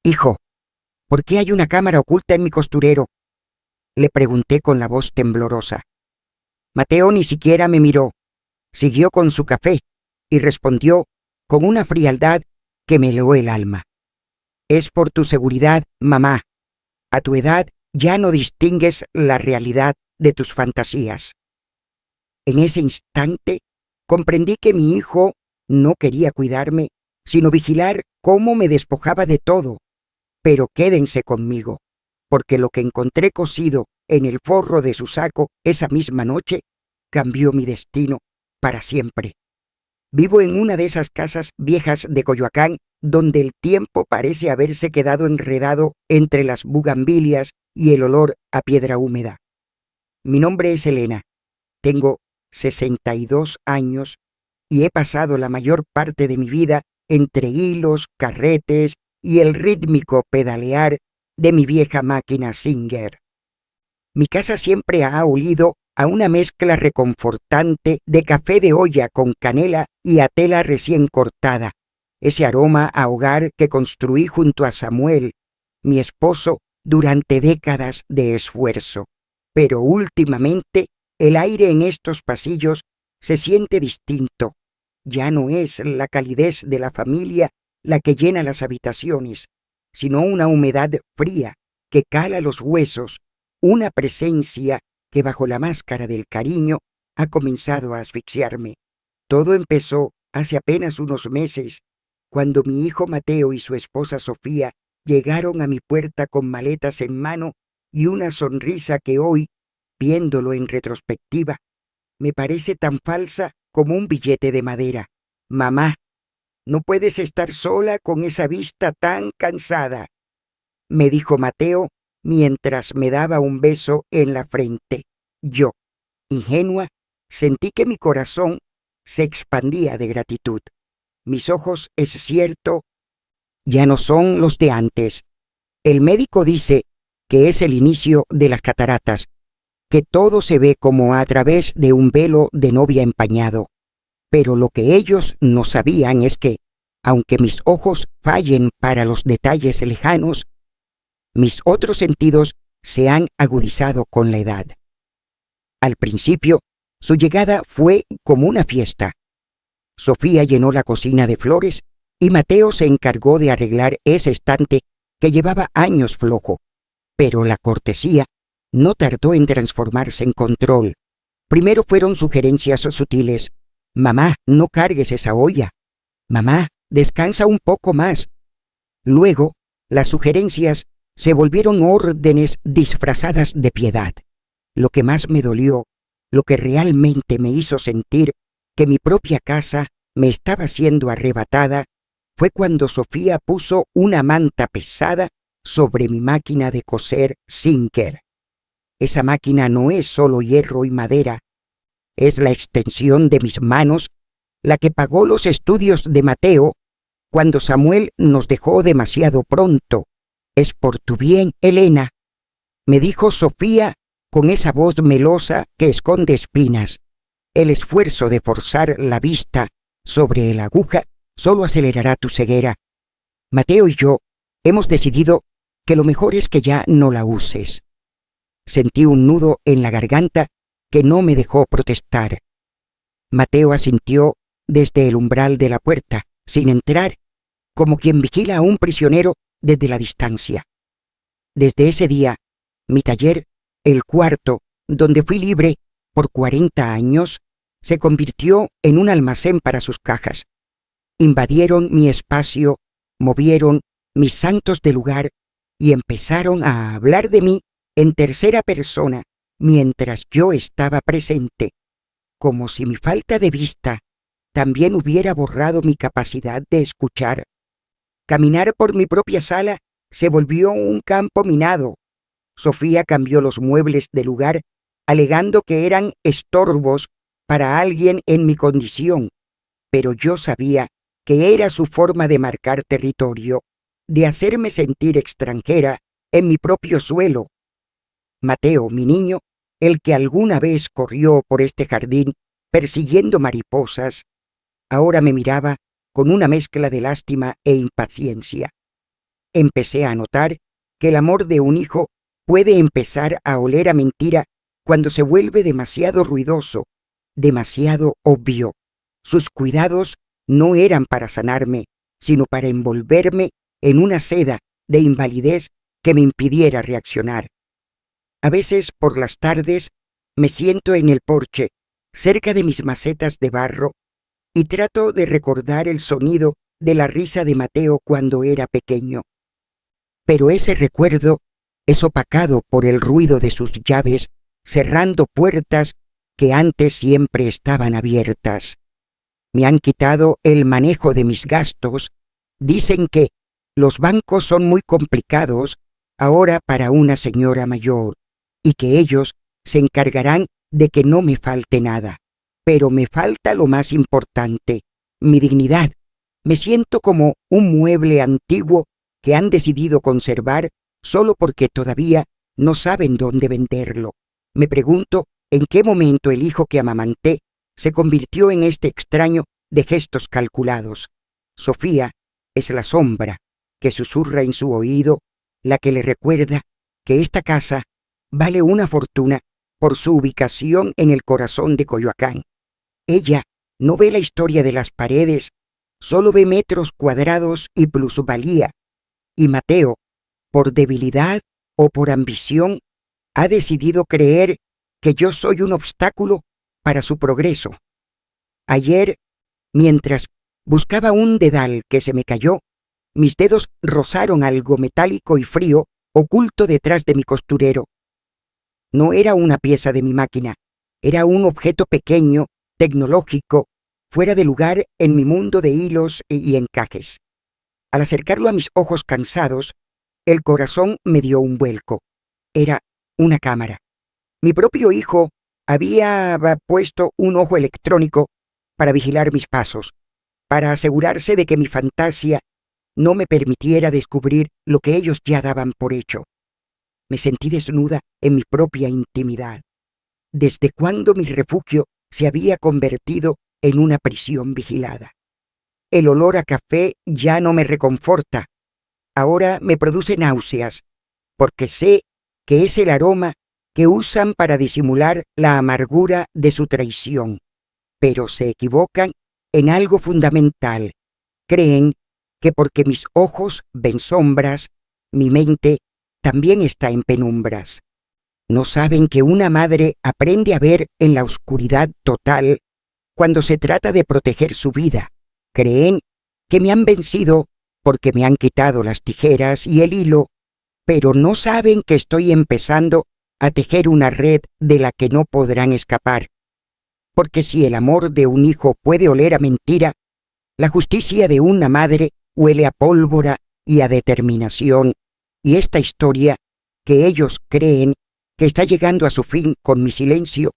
«Hijo, ¿por qué hay una cámara oculta en mi costurero?», le pregunté con la voz temblorosa. Mateo ni siquiera me miró. Siguió con su café y respondió con una frialdad que me heló el alma. «Es por tu seguridad, mamá. A tu edad ya no distingues la realidad de tus fantasías». En ese instante comprendí que mi hijo no quería cuidarme, sino vigilar cómo me despojaba de todo. Pero quédense conmigo, porque lo que encontré cosido en el forro de su saco esa misma noche cambió mi destino para siempre. Vivo en una de esas casas viejas de Coyoacán donde el tiempo parece haberse quedado enredado entre las bugambilias y el olor a piedra húmeda. Mi nombre es Elena. Tengo 62 años y he pasado la mayor parte de mi vida entre hilos, carretes y el rítmico pedalear de mi vieja máquina Singer. Mi casa siempre ha olido a una mezcla reconfortante de café de olla con canela y a tela recién cortada, ese aroma a hogar que construí junto a Samuel, mi esposo, durante décadas de esfuerzo. Pero últimamente el aire en estos pasillos se siente distinto. Ya no es la calidez de la familia la que llena las habitaciones, sino una humedad fría que cala los huesos, una presencia que bajo la máscara del cariño ha comenzado a asfixiarme. Todo empezó hace apenas unos meses, cuando mi hijo Mateo y su esposa Sofía llegaron a mi puerta con maletas en mano y una sonrisa que hoy, viéndolo en retrospectiva, me parece tan falsa como un billete de madera. «Mamá, no puedes estar sola con esa vista tan cansada», me dijo Mateo mientras me daba un beso en la frente. Yo, ingenua, sentí que mi corazón se expandía de gratitud. Mis ojos, es cierto, ya no son los de antes. El médico dice que es el inicio de las cataratas, que todo se ve como a través de un velo de novia empañado. Pero lo que ellos no sabían es que, aunque mis ojos fallen para los detalles lejanos, mis otros sentidos se han agudizado con la edad. Al principio, su llegada fue como una fiesta. Sofía llenó la cocina de flores y Mateo se encargó de arreglar ese estante que llevaba años flojo. Pero la cortesía no tardó en transformarse en control. Primero fueron sugerencias sutiles. «Mamá, no cargues esa olla. Mamá, descansa un poco más». Luego, las sugerencias se volvieron órdenes disfrazadas de piedad. Lo que más me dolió, lo que realmente me hizo sentir que mi propia casa me estaba siendo arrebatada, fue cuando Sofía puso una manta pesada sobre mi máquina de coser Singer. Esa máquina no es solo hierro y madera, es la extensión de mis manos, la que pagó los estudios de Mateo cuando Samuel nos dejó demasiado pronto. «Es por tu bien, Elena», me dijo Sofía con esa voz melosa que esconde espinas. «El esfuerzo de forzar la vista sobre la aguja solo acelerará tu ceguera. Mateo y yo hemos decidido que lo mejor es que ya no la uses». Sentí un nudo en la garganta que no me dejó protestar. Mateo asintió desde el umbral de la puerta, sin entrar, como quien vigila a un prisionero desde la distancia. Desde ese día, mi taller, el cuarto donde fui libre por 40 años, se convirtió en un almacén para sus cajas. Invadieron mi espacio, movieron mis santos de lugar y empezaron a hablar de mí en tercera persona mientras yo estaba presente, como si mi falta de vista también hubiera borrado mi capacidad de escuchar. Caminar por mi propia sala se volvió un campo minado. Sofía cambió los muebles de lugar, alegando que eran estorbos para alguien en mi condición, pero yo sabía que era su forma de marcar territorio, de hacerme sentir extranjera en mi propio suelo. Mateo, mi niño, el que alguna vez corrió por este jardín persiguiendo mariposas, ahora me miraba con una mezcla de lástima e impaciencia. empecé a notar que el amor de un hijo puede empezar a oler a mentira cuando se vuelve demasiado ruidoso, demasiado obvio. Sus cuidados no eran para sanarme, sino para envolverme en una seda de invalidez que me impidiera reaccionar. A veces, por las tardes, me siento en el porche, cerca de mis macetas de barro, y trato de recordar el sonido de la risa de Mateo cuando era pequeño. Pero ese recuerdo es opacado por el ruido de sus llaves cerrando puertas que antes siempre estaban abiertas. Me han quitado el manejo de mis gastos. Dicen que los bancos son muy complicados ahora para una señora mayor y que ellos se encargarán de que no me falte nada. Pero me falta lo más importante, mi dignidad. Me siento como un mueble antiguo que han decidido conservar solo porque todavía no saben dónde venderlo. Me pregunto en qué momento el hijo que amamanté se convirtió en este extraño de gestos calculados. Sofía es la sombra que susurra en su oído, la que le recuerda que esta casa vale una fortuna por su ubicación en el corazón de Coyoacán. Ella no ve la historia de las paredes, solo ve metros cuadrados y plusvalía. Y Mateo, por debilidad o por ambición, ha decidido creer que yo soy un obstáculo para su progreso. Ayer, mientras buscaba un dedal que se me cayó, mis dedos rozaron algo metálico y frío oculto detrás de mi costurero. No era una pieza de mi máquina, era un objeto pequeño, tecnológico, fuera de lugar en mi mundo de hilos y encajes. Al acercarlo a mis ojos cansados, el corazón me dio un vuelco. Era una cámara. Mi propio hijo había puesto un ojo electrónico para vigilar mis pasos, para asegurarse de que mi fantasía no me permitiera descubrir lo que ellos ya daban por hecho. Me sentí desnuda en mi propia intimidad. ¿Desde cuándo mi refugio se había convertido en una prisión vigilada? El olor a café ya no me reconforta. Ahora me produce náuseas, porque sé que es el aroma que usan para disimular la amargura de su traición. Pero se equivocan en algo fundamental. Creen que porque mis ojos ven sombras, mi mente también está en penumbras. No saben que una madre aprende a ver en la oscuridad total cuando se trata de proteger su vida. Creen que me han vencido porque me han quitado las tijeras y el hilo, pero no saben que estoy empezando a tejer una red de la que no podrán escapar. Porque si el amor de un hijo puede oler a mentira, la justicia de una madre huele a pólvora y a determinación, y esta historia, que ellos creen que está llegando a su fin con mi silencio,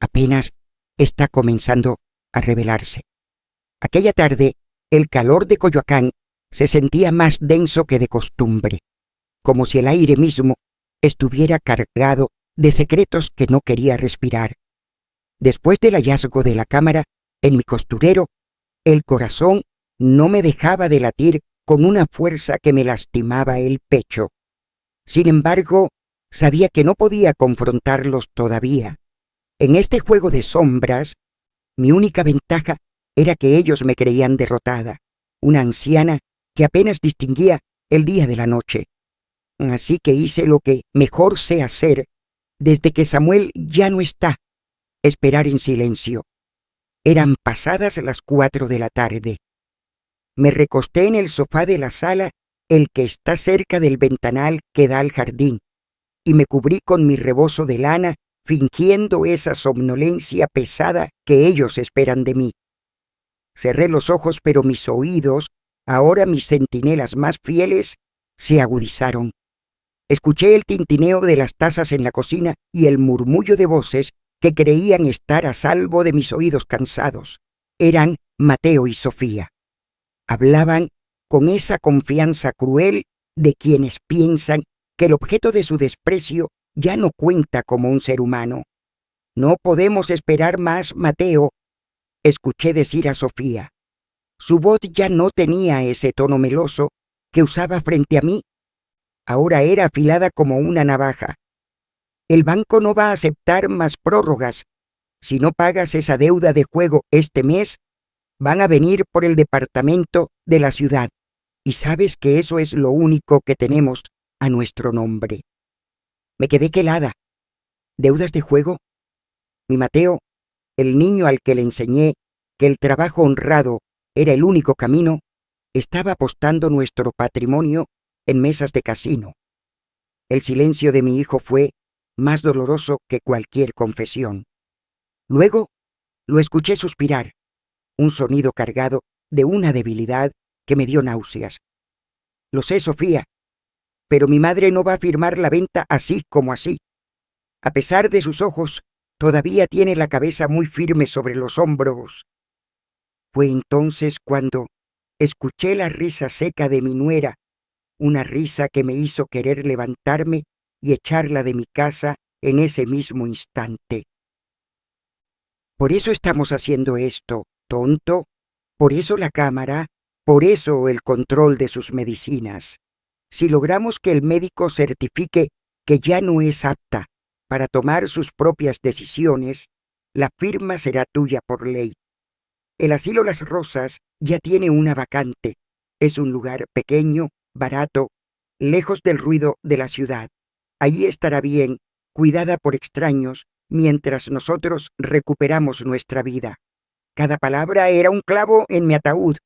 apenas está comenzando a revelarse. Aquella tarde, el calor de Coyoacán se sentía más denso que de costumbre, como si el aire mismo estuviera cargado de secretos que no quería respirar. Después del hallazgo de la cámara en mi costurero, el corazón no me dejaba de latir con una fuerza que me lastimaba el pecho. Sin embargo, sabía que no podía confrontarlos todavía. En este juego de sombras, mi única ventaja era que ellos me creían derrotada, una anciana que apenas distinguía el día de la noche. Así que hice lo que mejor sé hacer desde que Samuel ya no está: esperar en silencio. Eran pasadas las 4 de la tarde. Me recosté en el sofá de la sala, el que está cerca del ventanal que da al jardín, y me cubrí con mi rebozo de lana, fingiendo esa somnolencia pesada que ellos esperan de mí. Cerré los ojos, pero mis oídos, ahora mis centinelas más fieles, se agudizaron. Escuché el tintineo de las tazas en la cocina y el murmullo de voces que creían estar a salvo de mis oídos cansados. Eran Mateo y Sofía. Hablaban con esa confianza cruel de quienes piensan que el objeto de su desprecio ya no cuenta como un ser humano. «No podemos esperar más, Mateo», escuché decir a Sofía. Su voz ya no tenía ese tono meloso que usaba frente a mí ahora era afilada como una navaja. El banco no va a aceptar más prórrogas. Si no pagas esa deuda de juego este mes, van a venir por el departamento de la ciudad. Y sabes que eso es lo único que tenemos a nuestro nombre. Me quedé helada. ¿Deudas de juego? Mi Mateo, el niño al que le enseñé que el trabajo honrado era el único camino, estaba apostando nuestro patrimonio en mesas de casino. El silencio de mi hijo fue más doloroso que cualquier confesión. Luego lo escuché suspirar, un sonido cargado de una debilidad que me dio náuseas. Lo sé, Sofía, pero mi madre no va a firmar la venta así como así. A pesar de sus ojos, todavía tiene la cabeza muy firme sobre los hombros. Fue entonces cuando escuché la risa seca de mi nuera, una risa que me hizo querer levantarme y echarla de mi casa en ese mismo instante. Por eso estamos haciendo esto, tonto. Por eso la cámara, por eso el control de sus medicinas. Si logramos que el médico certifique que ya no es apta para tomar sus propias decisiones, la firma será tuya por ley. El asilo Las Rosas ya tiene una vacante. Es un lugar pequeño, barato, lejos del ruido de la ciudad. Allí estará bien, cuidada por extraños, mientras nosotros recuperamos nuestra vida. Cada palabra era un clavo en mi ataúd.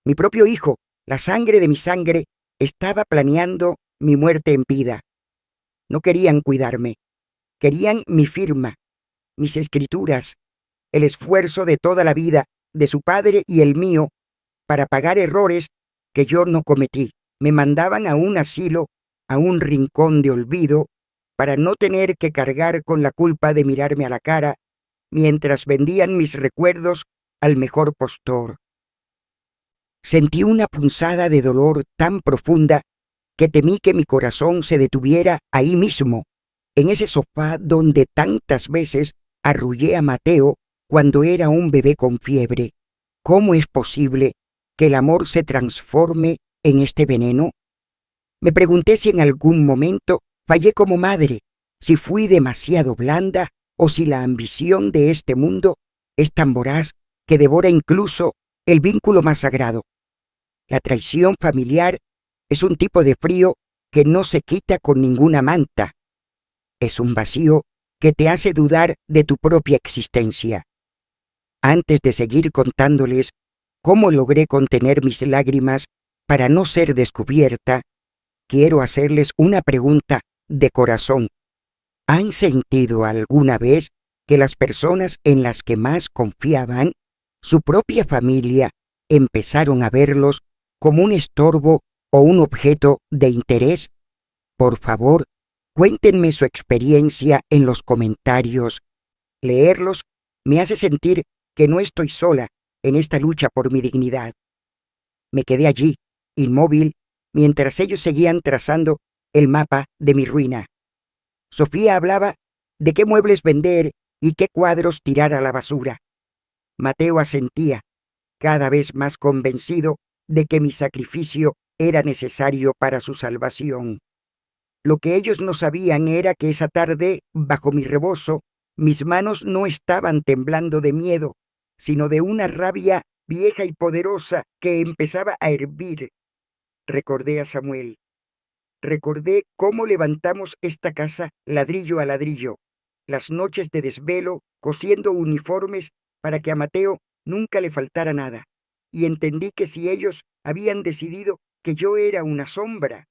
Mi propio hijo, la sangre de mi sangre, estaba planeando mi muerte en vida. No querían cuidarme. Querían mi firma, mis escrituras, el esfuerzo de toda la vida de su padre y el mío para pagar errores que yo no cometí. Me mandaban a un asilo, a un rincón de olvido, para no tener que cargar con la culpa de mirarme a la cara mientras vendían mis recuerdos al mejor postor. Sentí una punzada de dolor tan profunda que temí que mi corazón se detuviera ahí mismo, en ese sofá donde tantas veces arrullé a Mateo cuando era un bebé con fiebre. ¿Cómo es posible que el amor se transforme en este veneno? Me pregunté si en algún momento fallé como madre, si fui demasiado blanda o si la ambición de este mundo es tan voraz que devora incluso el vínculo más sagrado. La traición familiar es un tipo de frío que no se quita con ninguna manta. Es un vacío que te hace dudar de tu propia existencia. Antes de seguir contándoles cómo logré contener mis lágrimas para no ser descubierta, quiero hacerles una pregunta de corazón. ¿Han sentido alguna vez que las personas en las que más confiaban, su propia familia, empezaron a verlos como un estorbo o un objeto de interés? Por favor, cuéntenme su experiencia en los comentarios. Leerlos me hace sentir que no estoy sola en esta lucha por mi dignidad. Me quedé allí, inmóvil, mientras ellos seguían trazando el mapa de mi ruina. Sofía hablaba de qué muebles vender y qué cuadros tirar a la basura. Mateo asentía, cada vez más convencido de que mi sacrificio era necesario para su salvación. Lo que ellos no sabían era que esa tarde, bajo mi rebozo, mis manos no estaban temblando de miedo, sino de una rabia vieja y poderosa que empezaba a hervir. Recordé a Samuel. Recordé cómo levantamos esta casa ladrillo a ladrillo, las noches de desvelo, cosiendo uniformes para que a Mateo nunca le faltara nada, y entendí que si ellos habían decidido que yo era una sombra,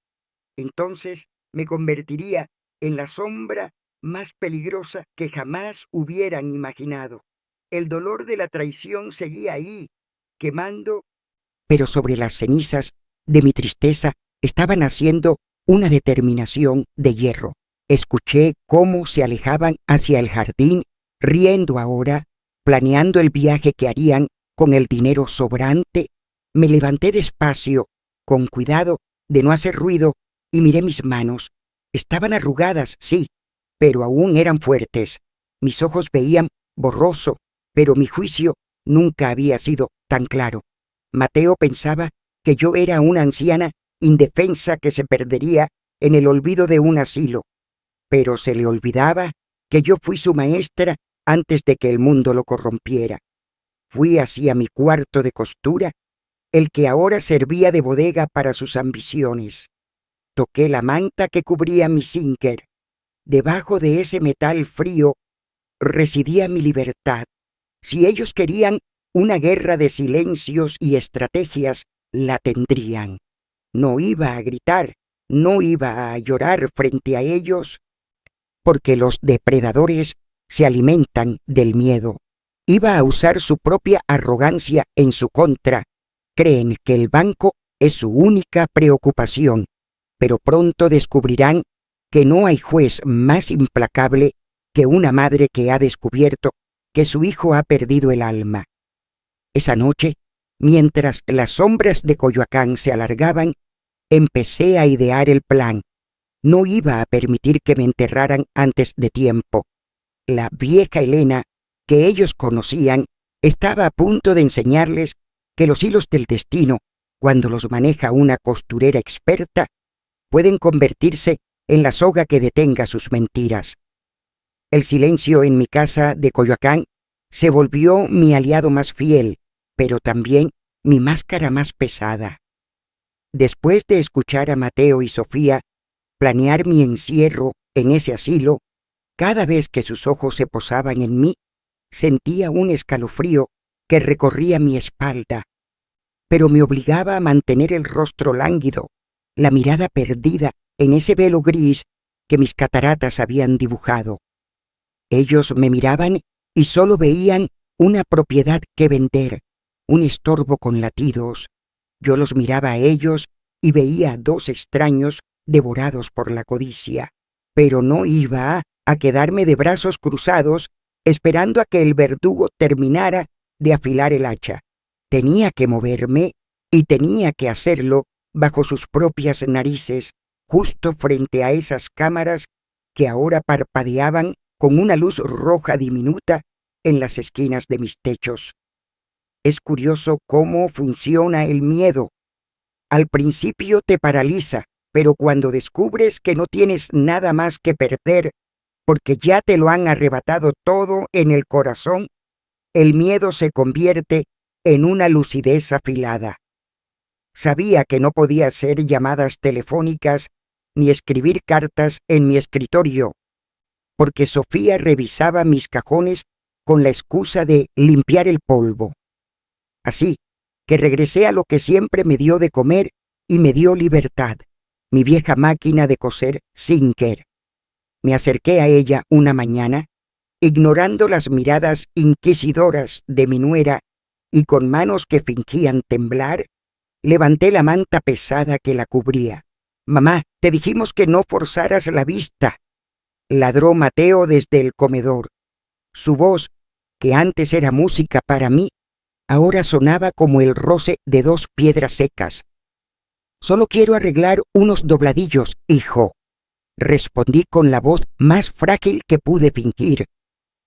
entonces me convertiría en la sombra más peligrosa que jamás hubieran imaginado. El dolor de la traición seguía ahí, quemando, pero sobre las cenizas de mi tristeza estaba naciendo una determinación de hierro. Escuché cómo se alejaban hacia el jardín, riendo ahora, planeando el viaje que harían con el dinero sobrante. Me levanté despacio, con cuidado de no hacer ruido, y miré mis manos. Estaban arrugadas, sí, pero aún eran fuertes. Mis ojos veían borroso, pero mi juicio nunca había sido tan claro. Mateo pensaba que yo era una anciana indefensa que se perdería en el olvido de un asilo, pero se le olvidaba que yo fui su maestra antes de que el mundo lo corrompiera. Fui hacia mi cuarto de costura, el que ahora servía de bodega para sus ambiciones. Toqué la manta que cubría mi zinc. Debajo de ese metal frío residía mi libertad. Si ellos querían una guerra de silencios y estrategias, la tendrían. No iba a gritar, no iba a llorar frente a ellos, porque los depredadores se alimentan del miedo. Iba a usar su propia arrogancia en su contra. Creen que el banco es su única preocupación, pero pronto descubrirán que no hay juez más implacable que una madre que ha descubierto que su hijo ha perdido el alma. Esa noche, mientras las sombras de Coyoacán se alargaban, empecé a idear el plan. No iba a permitir que me enterraran antes de tiempo. La vieja Elena, que ellos conocían, estaba a punto de enseñarles que los hilos del destino, cuando los maneja una costurera experta, pueden convertirse en la soga que detenga sus mentiras. El silencio en mi casa de Coyoacán se volvió mi aliado más fiel, pero también mi máscara más pesada. Después de escuchar a Mateo y Sofía planear mi encierro en ese asilo, cada vez que sus ojos se posaban en mí, sentía un escalofrío que recorría mi espalda, pero me obligaba a mantener el rostro lánguido, la mirada perdida en ese velo gris que mis cataratas habían dibujado. Ellos me miraban y solo veían una propiedad que vender, un estorbo con latidos. Yo los miraba a ellos y veía a dos extraños devorados por la codicia, pero no iba a quedarme de brazos cruzados esperando a que el verdugo terminara de afilar el hacha. Tenía que moverme y tenía que hacerlo bajo sus propias narices, justo frente a esas cámaras que ahora parpadeaban con una luz roja diminuta en las esquinas de mis techos. Es curioso cómo funciona el miedo. Al principio te paraliza, pero cuando descubres que no tienes nada más que perder, porque ya te lo han arrebatado todo en el corazón, el miedo se convierte en una lucidez afilada. Sabía que no podía hacer llamadas telefónicas ni escribir cartas en mi escritorio, porque Sofía revisaba mis cajones con la excusa de limpiar el polvo. Así que regresé a lo que siempre me dio de comer y me dio libertad, mi vieja máquina de coser Sinclair. Me acerqué a ella una mañana, ignorando las miradas inquisidoras de mi nuera, y con manos que fingían temblar, levanté la manta pesada que la cubría. «Mamá, te dijimos que no forzaras la vista», ladró Mateo desde el comedor. Su voz, que antes era música para mí, ahora sonaba como el roce de dos piedras secas. «Solo quiero arreglar unos dobladillos, hijo», respondí con la voz más frágil que pude fingir.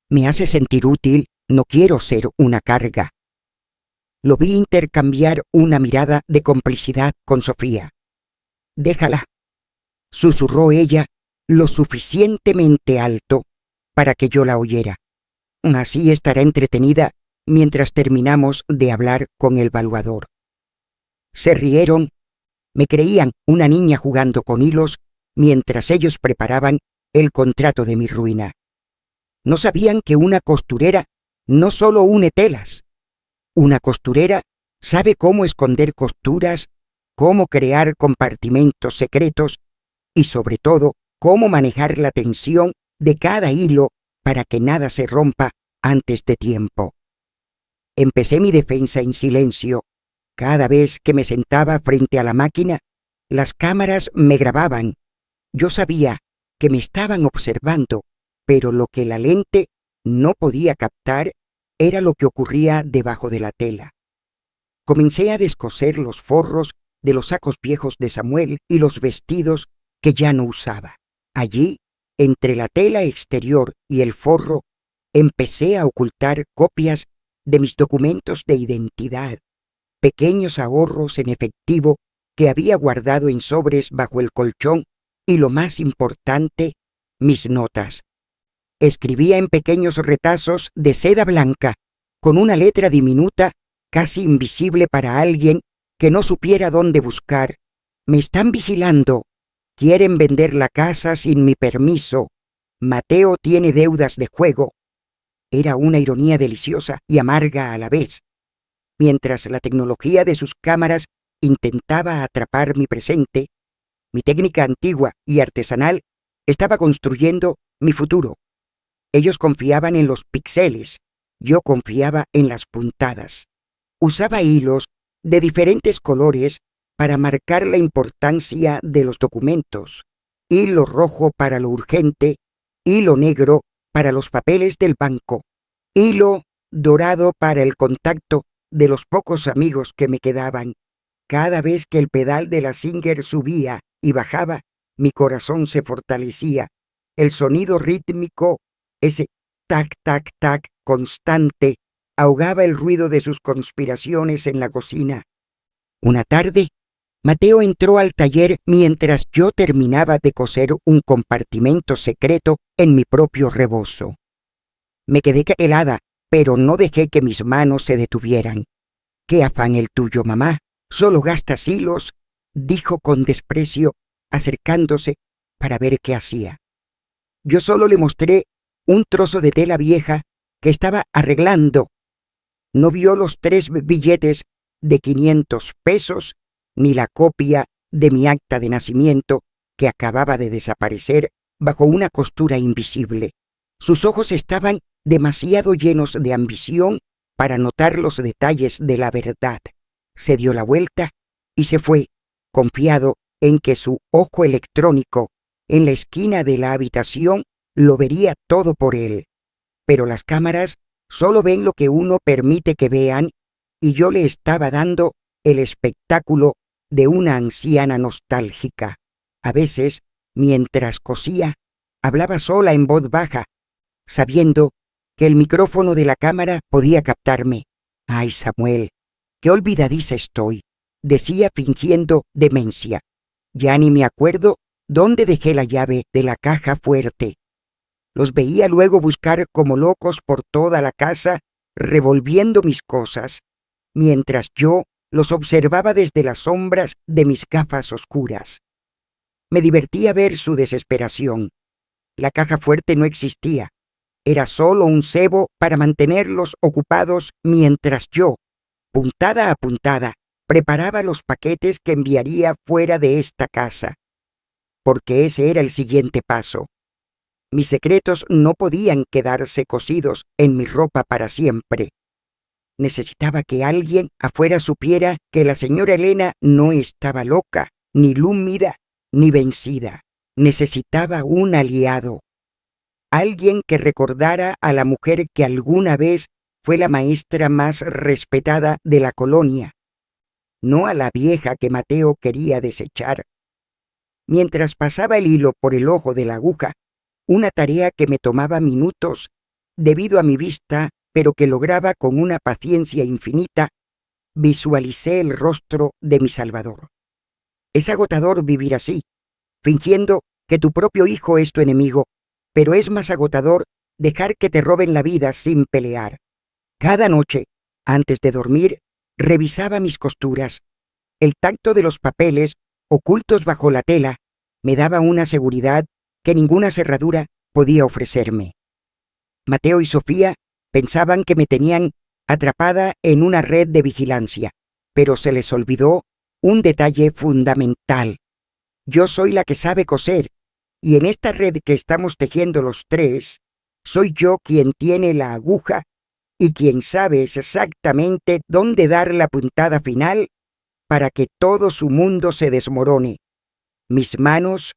«Me hace sentir útil, no quiero ser una carga». Lo vi intercambiar una mirada de complicidad con Sofía. «Déjala», susurró ella lo suficientemente alto para que yo la oyera. «Así estará entretenida mientras terminamos de hablar con el valuador». Se rieron, me creían una niña jugando con hilos mientras ellos preparaban el contrato de mi ruina. No sabían que una costurera no solo une telas. Una costurera sabe cómo esconder costuras, cómo crear compartimentos secretos y, sobre todo, cómo manejar la tensión de cada hilo para que nada se rompa antes de tiempo. Empecé mi defensa en silencio. Cada vez que me sentaba frente a la máquina, las cámaras me grababan. Yo sabía que me estaban observando, pero lo que la lente no podía captar era lo que ocurría debajo de la tela. Comencé a descoser los forros de los sacos viejos de Samuel y los vestidos que ya no usaba. Allí, entre la tela exterior y el forro, empecé a ocultar copias de mis documentos de identidad, pequeños ahorros en efectivo que había guardado en sobres bajo el colchón y, lo más importante, mis notas. Escribía en pequeños retazos de seda blanca, con una letra diminuta, casi invisible para alguien que no supiera dónde buscar. Me están vigilando. Quieren vender la casa sin mi permiso. Mateo tiene deudas de juego. Era una ironía deliciosa y amarga a la vez. Mientras la tecnología de sus cámaras intentaba atrapar mi presente, mi técnica antigua y artesanal estaba construyendo mi futuro. Ellos confiaban en los píxeles, yo confiaba en las puntadas. Usaba hilos de diferentes colores para marcar la importancia de los documentos, hilo rojo para lo urgente, hilo negro para los papeles del banco, hilo dorado para el contacto de los pocos amigos que me quedaban. Cada vez que el pedal de la Singer subía y bajaba, mi corazón se fortalecía. El sonido rítmico, ese tac, tac, tac constante, ahogaba el ruido de sus conspiraciones en la cocina. Una tarde, Mateo entró al taller mientras yo terminaba de coser un compartimento secreto en mi propio rebozo. Me quedé helada, pero no dejé que mis manos se detuvieran. «¿Qué afán el tuyo, mamá? Solo gastas hilos», dijo con desprecio, acercándose para ver qué hacía. Yo solo le mostré un trozo de tela vieja que estaba arreglando. No vio los 3 billetes de 500 pesos ni la copia de mi acta de nacimiento que acababa de desaparecer bajo una costura invisible. Sus ojos estaban demasiado llenos de ambición para notar los detalles de la verdad. Se dio la vuelta y se fue, confiado en que su ojo electrónico en la esquina de la habitación lo vería todo por él. Pero las cámaras solo ven lo que uno permite que vean, y yo le estaba dando el espectáculo de una anciana nostálgica. A veces, mientras cosía, hablaba sola en voz baja, sabiendo que el micrófono de la cámara podía captarme. «Ay, Samuel, qué olvidadiza estoy», decía fingiendo demencia. «Ya ni me acuerdo dónde dejé la llave de la caja fuerte». Los veía luego buscar como locos por toda la casa, revolviendo mis cosas, mientras yo los observaba desde las sombras de mis gafas oscuras. Me divertía ver su desesperación. La caja fuerte no existía. Era solo un cebo para mantenerlos ocupados mientras yo, puntada a puntada, preparaba los paquetes que enviaría fuera de esta casa. Porque ese era el siguiente paso. Mis secretos no podían quedarse cosidos en mi ropa para siempre. Necesitaba que alguien afuera supiera que la señora Elena no estaba loca, ni lúmida, ni vencida. Necesitaba un aliado. Alguien que recordara a la mujer que alguna vez fue la maestra más respetada de la colonia, no a la vieja que Mateo quería desechar. Mientras pasaba el hilo por el ojo de la aguja, una tarea que me tomaba minutos debido a mi vista, pero que lograba con una paciencia infinita, visualicé el rostro de mi Salvador. Es agotador vivir así, fingiendo que tu propio hijo es tu enemigo, pero es más agotador dejar que te roben la vida sin pelear. Cada noche, antes de dormir, revisaba mis costuras. El tacto de los papeles, ocultos bajo la tela, me daba una seguridad que ninguna cerradura podía ofrecerme. Mateo y Sofía pensaban que me tenían atrapada en una red de vigilancia, pero se les olvidó un detalle fundamental. Yo soy la que sabe coser, y en esta red que estamos tejiendo los 3, soy yo quien tiene la aguja y quien sabe exactamente dónde dar la puntada final para que todo su mundo se desmorone. Mis manos,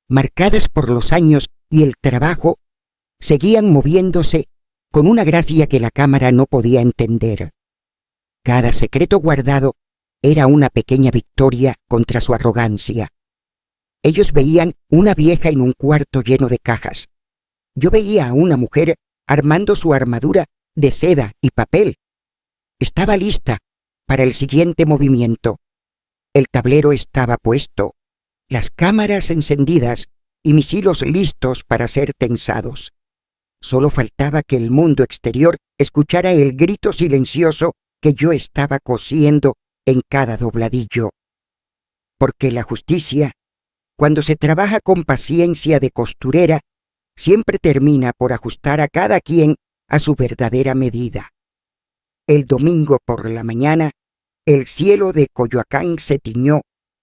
marcadas por los años y el trabajo, seguían moviéndose con una gracia que la cámara no podía entender. Cada secreto guardado era una pequeña victoria contra su arrogancia. Ellos veían una vieja en un cuarto lleno de cajas. Yo veía a una mujer armando su armadura de seda y papel. Estaba lista para el siguiente movimiento. El tablero estaba puesto, las cámaras encendidas y mis hilos listos para ser tensados. Solo faltaba que el mundo exterior escuchara el grito silencioso que yo estaba cosiendo en cada dobladillo. Porque la justicia, cuando se trabaja con paciencia de costurera, siempre termina por ajustar a cada quien a su verdadera medida. El domingo por la mañana, el cielo de Coyoacán se tiñó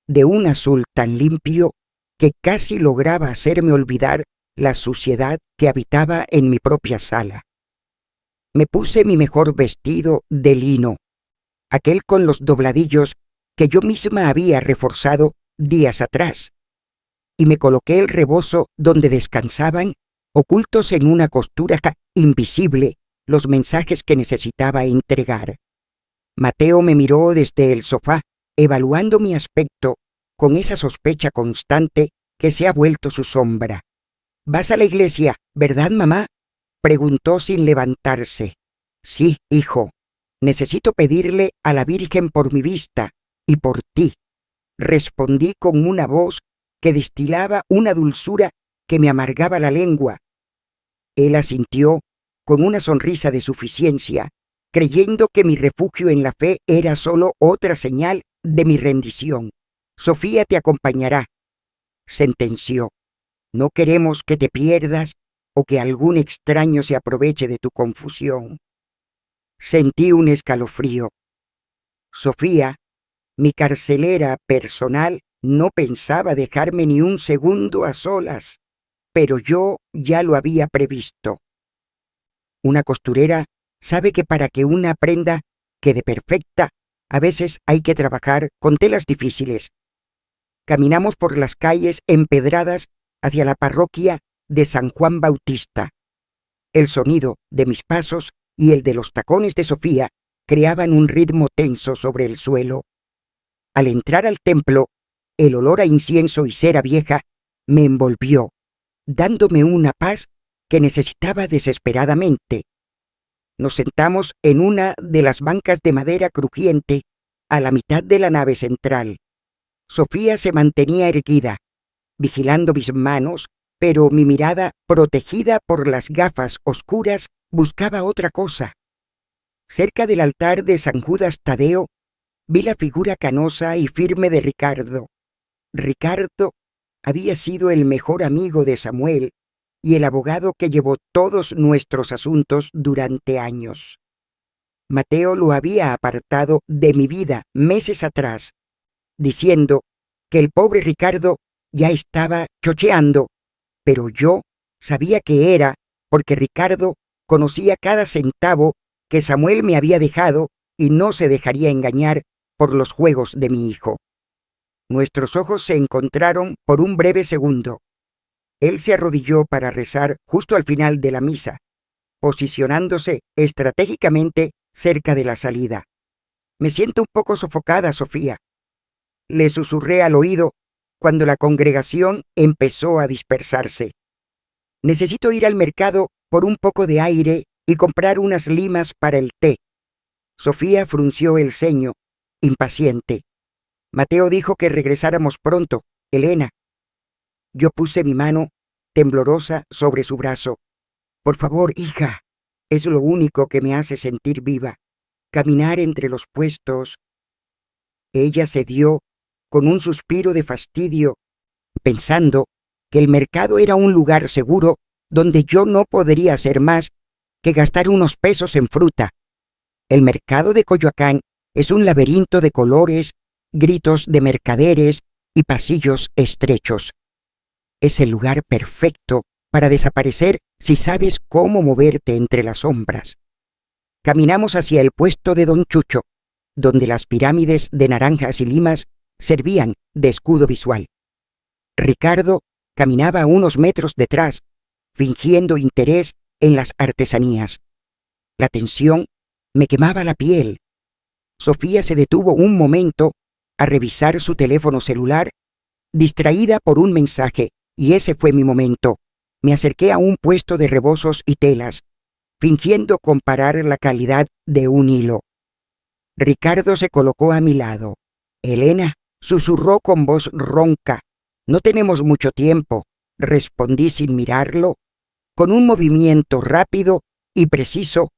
de un azul tan limpio que casi lograba hacerme olvidar la suciedad que habitaba en mi propia sala. Me puse mi mejor vestido de lino, aquel con los dobladillos que yo misma había reforzado días atrás, y me coloqué el rebozo donde descansaban, ocultos en una costura invisible, los mensajes que necesitaba entregar. Mateo me miró desde el sofá, evaluando mi aspecto con esa sospecha constante que se ha vuelto su sombra. «¿Vas a la iglesia, verdad, mamá?», preguntó sin levantarse. «Sí, hijo. Necesito pedirle a la Virgen por mi vista y por ti», respondí con una voz que destilaba una dulzura que me amargaba la lengua. Él asintió con una sonrisa de suficiencia, creyendo que mi refugio en la fe era solo otra señal de mi rendición. «Sofía te acompañará», sentenció. «No queremos que te pierdas o que algún extraño se aproveche de tu confusión». Sentí un escalofrío. Sofía, mi carcelera personal, no pensaba dejarme ni un segundo a solas, pero yo ya lo había previsto. Una costurera sabe que para que una prenda quede perfecta, a veces hay que trabajar con telas difíciles. Caminamos por las calles empedradas hacia la parroquia de San Juan Bautista. El sonido de mis pasos y el de los tacones de Sofía creaban un ritmo tenso sobre el suelo. Al entrar al templo, el olor a incienso y cera vieja me envolvió, dándome una paz que necesitaba desesperadamente. Nos sentamos en una de las bancas de madera crujiente a la mitad de la nave central. Sofía se mantenía erguida, vigilando mis manos, pero mi mirada, protegida por las gafas oscuras, buscaba otra cosa. Cerca del altar de San Judas Tadeo, vi la figura canosa y firme de Ricardo. Ricardo había sido el mejor amigo de Samuel y el abogado que llevó todos nuestros asuntos durante años. Mateo lo había apartado de mi vida meses atrás, diciendo que el pobre Ricardo ya estaba chocheando, pero yo sabía que era porque Ricardo conocía cada centavo que Samuel me había dejado y no se dejaría engañar por los juegos de mi hijo. Nuestros ojos se encontraron por un breve segundo. Él se arrodilló para rezar justo al final de la misa, posicionándose estratégicamente cerca de la salida. «Me siento un poco sofocada, Sofía», le susurré al oído cuando la congregación empezó a dispersarse. «Necesito ir al mercado por un poco de aire y comprar unas limas para el té». Sofía frunció el ceño, impaciente. «Mateo dijo que regresáramos pronto, Elena». Yo puse mi mano temblorosa sobre su brazo. «Por favor, hija, es lo único que me hace sentir viva. Caminar entre los puestos». Ella cedió con un suspiro de fastidio, pensando que el mercado era un lugar seguro donde yo no podría hacer más que gastar unos pesos en fruta. El mercado de Coyoacán es un laberinto de colores, gritos de mercaderes y pasillos estrechos. Es el lugar perfecto para desaparecer si sabes cómo moverte entre las sombras. Caminamos hacia el puesto de Don Chucho, donde las pirámides de naranjas y limas servían de escudo visual. Ricardo caminaba a unos metros detrás, fingiendo interés en las artesanías. La tensión me quemaba la piel. Sofía se detuvo un momento a revisar su teléfono celular, distraída por un mensaje, y ese fue mi momento. Me acerqué a un puesto de rebozos y telas, fingiendo comparar la calidad de un hilo. Ricardo se colocó a mi lado. «Elena», susurró con voz ronca. «No tenemos mucho tiempo», respondí sin mirarlo. Con un movimiento rápido y preciso,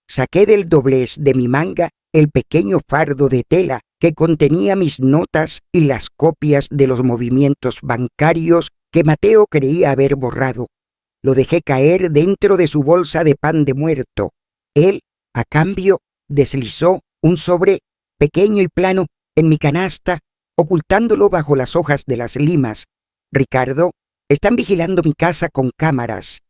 saqué del doblez de mi manga el pequeño fardo de tela que contenía mis notas y las copias de los movimientos bancarios que Mateo creía haber borrado. Lo dejé caer dentro de su bolsa de pan de muerto. Él, a cambio, deslizó un sobre pequeño y plano en mi canasta, ocultándolo bajo las hojas de las limas. «Ricardo, están vigilando mi casa con cámaras»,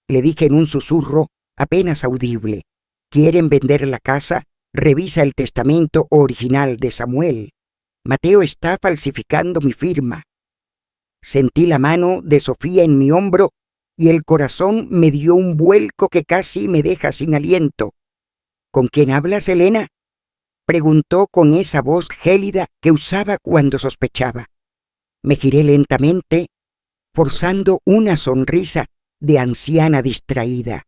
le dije en un susurro apenas audible. «¿Quieren vender la casa? Revisa el testamento original de Samuel. Mateo está falsificando mi firma». Sentí la mano de Sofía en mi hombro y el corazón me dio un vuelco que casi me deja sin aliento. «¿Con quién hablas, Elena?», preguntó con esa voz gélida que usaba cuando sospechaba. Me giré lentamente, forzando una sonrisa de anciana distraída.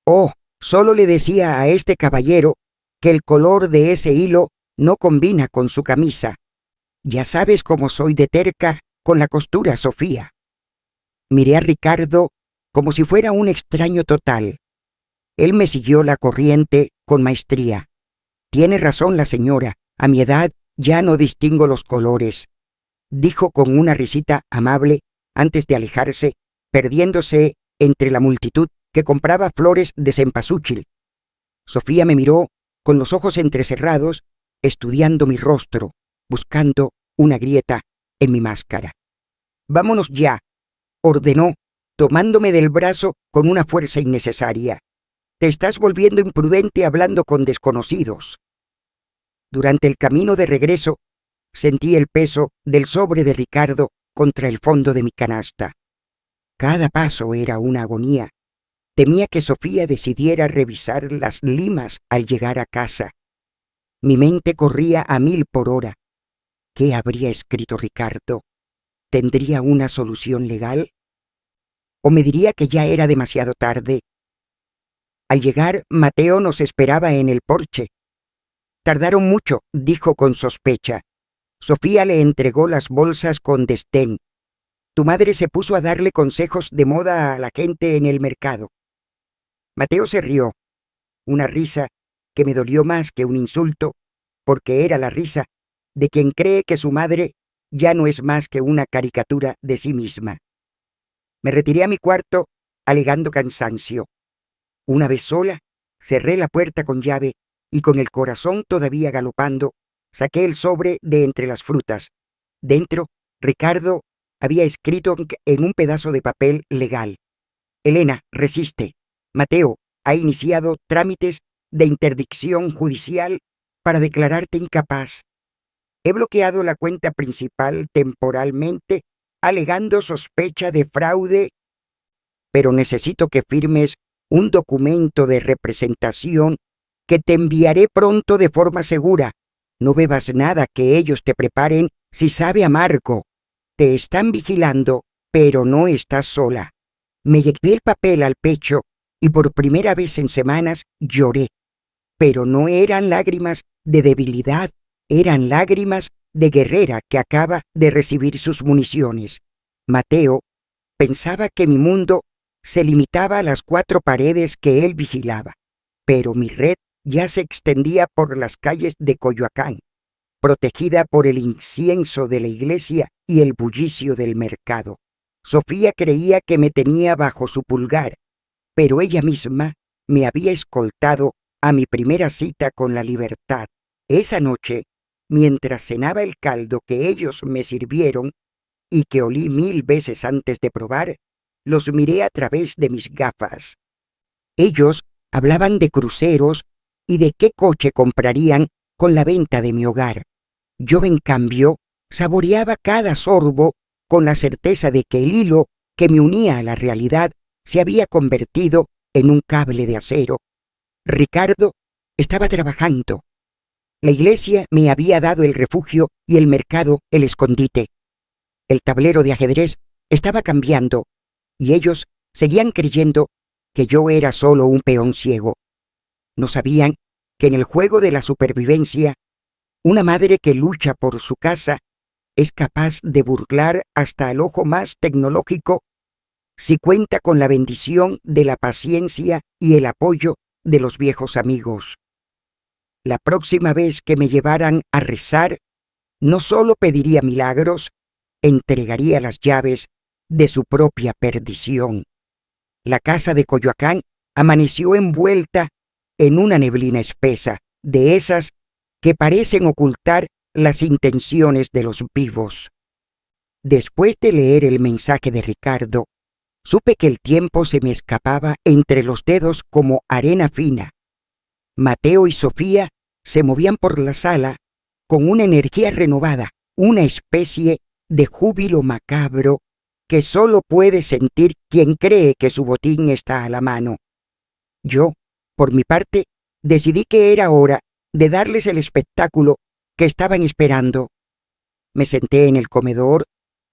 «Oh, solo le decía a este caballero que el color de ese hilo no combina con su camisa. Ya sabes cómo soy de terca con la costura, Sofía». Miré a Ricardo como si fuera un extraño total. Él me siguió la corriente con maestría. «Tiene razón la señora, a mi edad ya no distingo los colores», dijo con una risita amable antes de alejarse, perdiéndose entre la multitud que compraba flores de cempasúchil. Sofía me miró con los ojos entrecerrados, estudiando mi rostro, buscando una grieta en mi máscara. «Vámonos ya», ordenó, tomándome del brazo con una fuerza innecesaria. «Te estás volviendo imprudente hablando con desconocidos». Durante el camino de regreso, sentí el peso del sobre de Ricardo contra el fondo de mi canasta. Cada paso era una agonía. Temía que Sofía decidiera revisar las limas al llegar a casa. Mi mente corría a 1000 por hora. ¿Qué habría escrito Ricardo? ¿Tendría una solución legal? ¿O me diría que ya era demasiado tarde? Al llegar, Mateo nos esperaba en el porche. «Tardaron mucho», dijo con sospecha. Sofía le entregó las bolsas con desdén. «Tu madre se puso a darle consejos de moda a la gente en el mercado». Mateo se rió, una risa que me dolió más que un insulto, porque era la risa de quien cree que su madre ya no es más que una caricatura de sí misma. Me retiré a mi cuarto alegando cansancio. Una vez sola, cerré la puerta con llave y con el corazón todavía galopando, saqué el sobre de entre las frutas. Dentro, Ricardo había escrito en un pedazo de papel legal: «Elena, resiste. Mateo ha iniciado trámites de interdicción judicial para declararte incapaz. He bloqueado la cuenta principal temporalmente, alegando sospecha de fraude, pero necesito que firmes un documento de representación que te enviaré pronto de forma segura. No bebas nada que ellos te preparen si sabe amargo. Te están vigilando, pero no estás sola». Me llevé el papel al pecho y por primera vez en semanas lloré. Pero no eran lágrimas de debilidad, eran lágrimas de guerrera que acaba de recibir sus municiones. Mateo pensaba que mi mundo se limitaba a las 4 paredes que él vigilaba, pero mi red ya se extendía por las calles de Coyoacán, protegida por el incienso de la iglesia y el bullicio del mercado. Sofía creía que me tenía bajo su pulgar, pero ella misma me había escoltado a mi primera cita con la libertad. Esa noche, mientras cenaba el caldo que ellos me sirvieron y que olí 1000 veces antes de probar, los miré a través de mis gafas. Ellos hablaban de cruceros y de qué coche comprarían con la venta de mi hogar. Yo, en cambio, saboreaba cada sorbo con la certeza de que el hilo que me unía a la realidad se había convertido en un cable de acero. Ricardo estaba trabajando. La iglesia me había dado el refugio y el mercado el escondite. El tablero de ajedrez estaba cambiando y ellos seguían creyendo que yo era solo un peón ciego. No sabían que en el juego de la supervivencia Una madre que lucha por su casa es capaz de burlar hasta al ojo más tecnológico si cuenta con la bendición de la paciencia y el apoyo de los viejos amigos. La próxima vez que me llevaran a rezar, no solo pediría milagros, entregaría las llaves de su propia perdición. La casa de Coyoacán amaneció envuelta en una neblina espesa, de esas que parecen ocultar las intenciones de los vivos. Después de leer el mensaje de Ricardo, supe que el tiempo se me escapaba entre los dedos como arena fina. Mateo y Sofía se movían por la sala con una energía renovada, una especie de júbilo macabro que solo puede sentir quien cree que su botín está a la mano. Yo, por mi parte, decidí que era hora de darles el espectáculo que estaban esperando. Me senté en el comedor,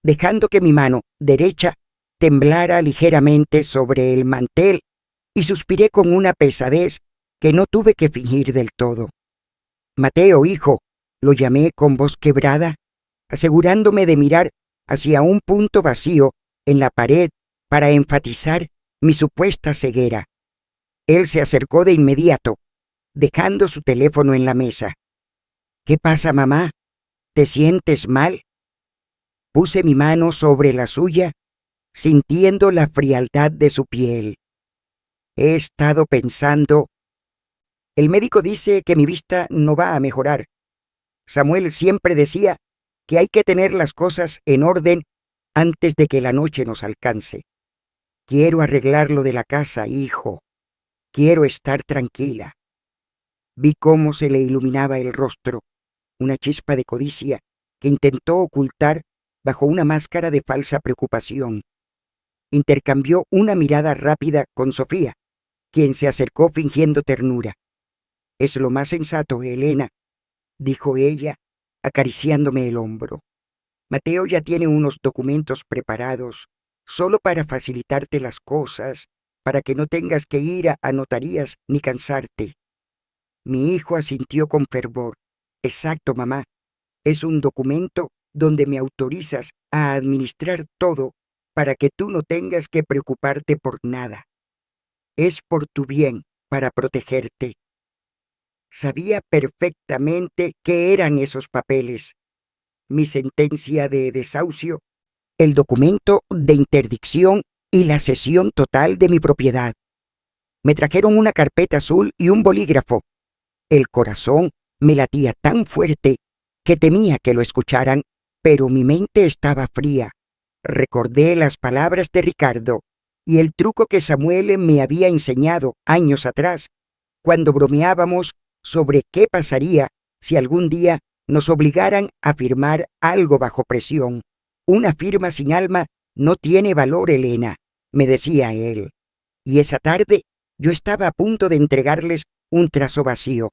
dejando que mi mano derecha temblara ligeramente sobre el mantel, y suspiré con una pesadez que no tuve que fingir del todo. Mateo, hijo, lo llamé con voz quebrada, asegurándome de mirar hacia un punto vacío en la pared para enfatizar mi supuesta ceguera. Él se acercó de inmediato, dejando su teléfono en la mesa. ¿Qué pasa, mamá? ¿Te sientes mal? Puse mi mano sobre la suya, sintiendo la frialdad de su piel. He estado pensando. El médico dice que mi vista no va a mejorar. Samuel siempre decía que hay que tener las cosas en orden antes de que la noche nos alcance. Quiero arreglar lo de la casa, hijo. Quiero estar tranquila. Vi cómo se le iluminaba el rostro, una chispa de codicia que intentó ocultar bajo una máscara de falsa preocupación. Intercambió una mirada rápida con Sofía, quien se acercó fingiendo ternura. «Es lo más sensato, Elena», dijo ella, acariciándome el hombro. «Mateo ya tiene unos documentos preparados, solo para facilitarte las cosas, para que no tengas que ir a notarías ni cansarte». Mi hijo asintió con fervor. «Exacto, mamá. Es un documento donde me autorizas a administrar todo para que tú no tengas que preocuparte por nada. Es por tu bien, para protegerte». Sabía perfectamente qué eran esos papeles. Mi sentencia de desahucio, el documento de interdicción y la cesión total de mi propiedad. Me trajeron una carpeta azul y un bolígrafo. El corazón me latía tan fuerte que temía que lo escucharan, pero mi mente estaba fría. Recordé las palabras de Ricardo y el truco que Samuel me había enseñado años atrás, cuando bromeábamos sobre qué pasaría si algún día nos obligaran a firmar algo bajo presión. «Una firma sin alma no tiene valor, Elena», me decía él. Y esa tarde yo estaba a punto de entregarles un trazo vacío.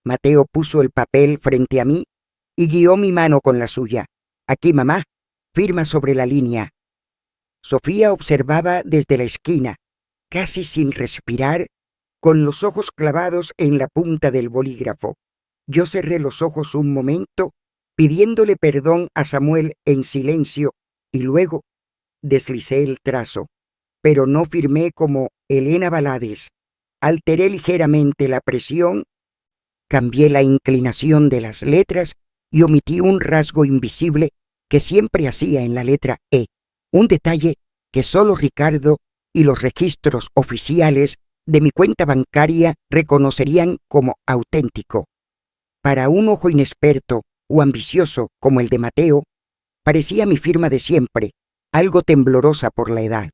Mateo puso el papel frente a mí y guió mi mano con la suya. «Aquí, mamá, firma sobre la línea». Sofía observaba desde la esquina, casi sin respirar, con los ojos clavados en la punta del bolígrafo. Yo cerré los ojos un momento, pidiéndole perdón a Samuel en silencio, y luego deslicé el trazo, pero no firmé como Elena Valadez. Alteré ligeramente la presión, cambié la inclinación de las letras y omití un rasgo invisible que siempre hacía en la letra E, un detalle que solo Ricardo y los registros oficiales de mi cuenta bancaria reconocerían como auténtico. Para un ojo inexperto o ambicioso como el de Mateo, parecía mi firma de siempre, algo temblorosa por la edad,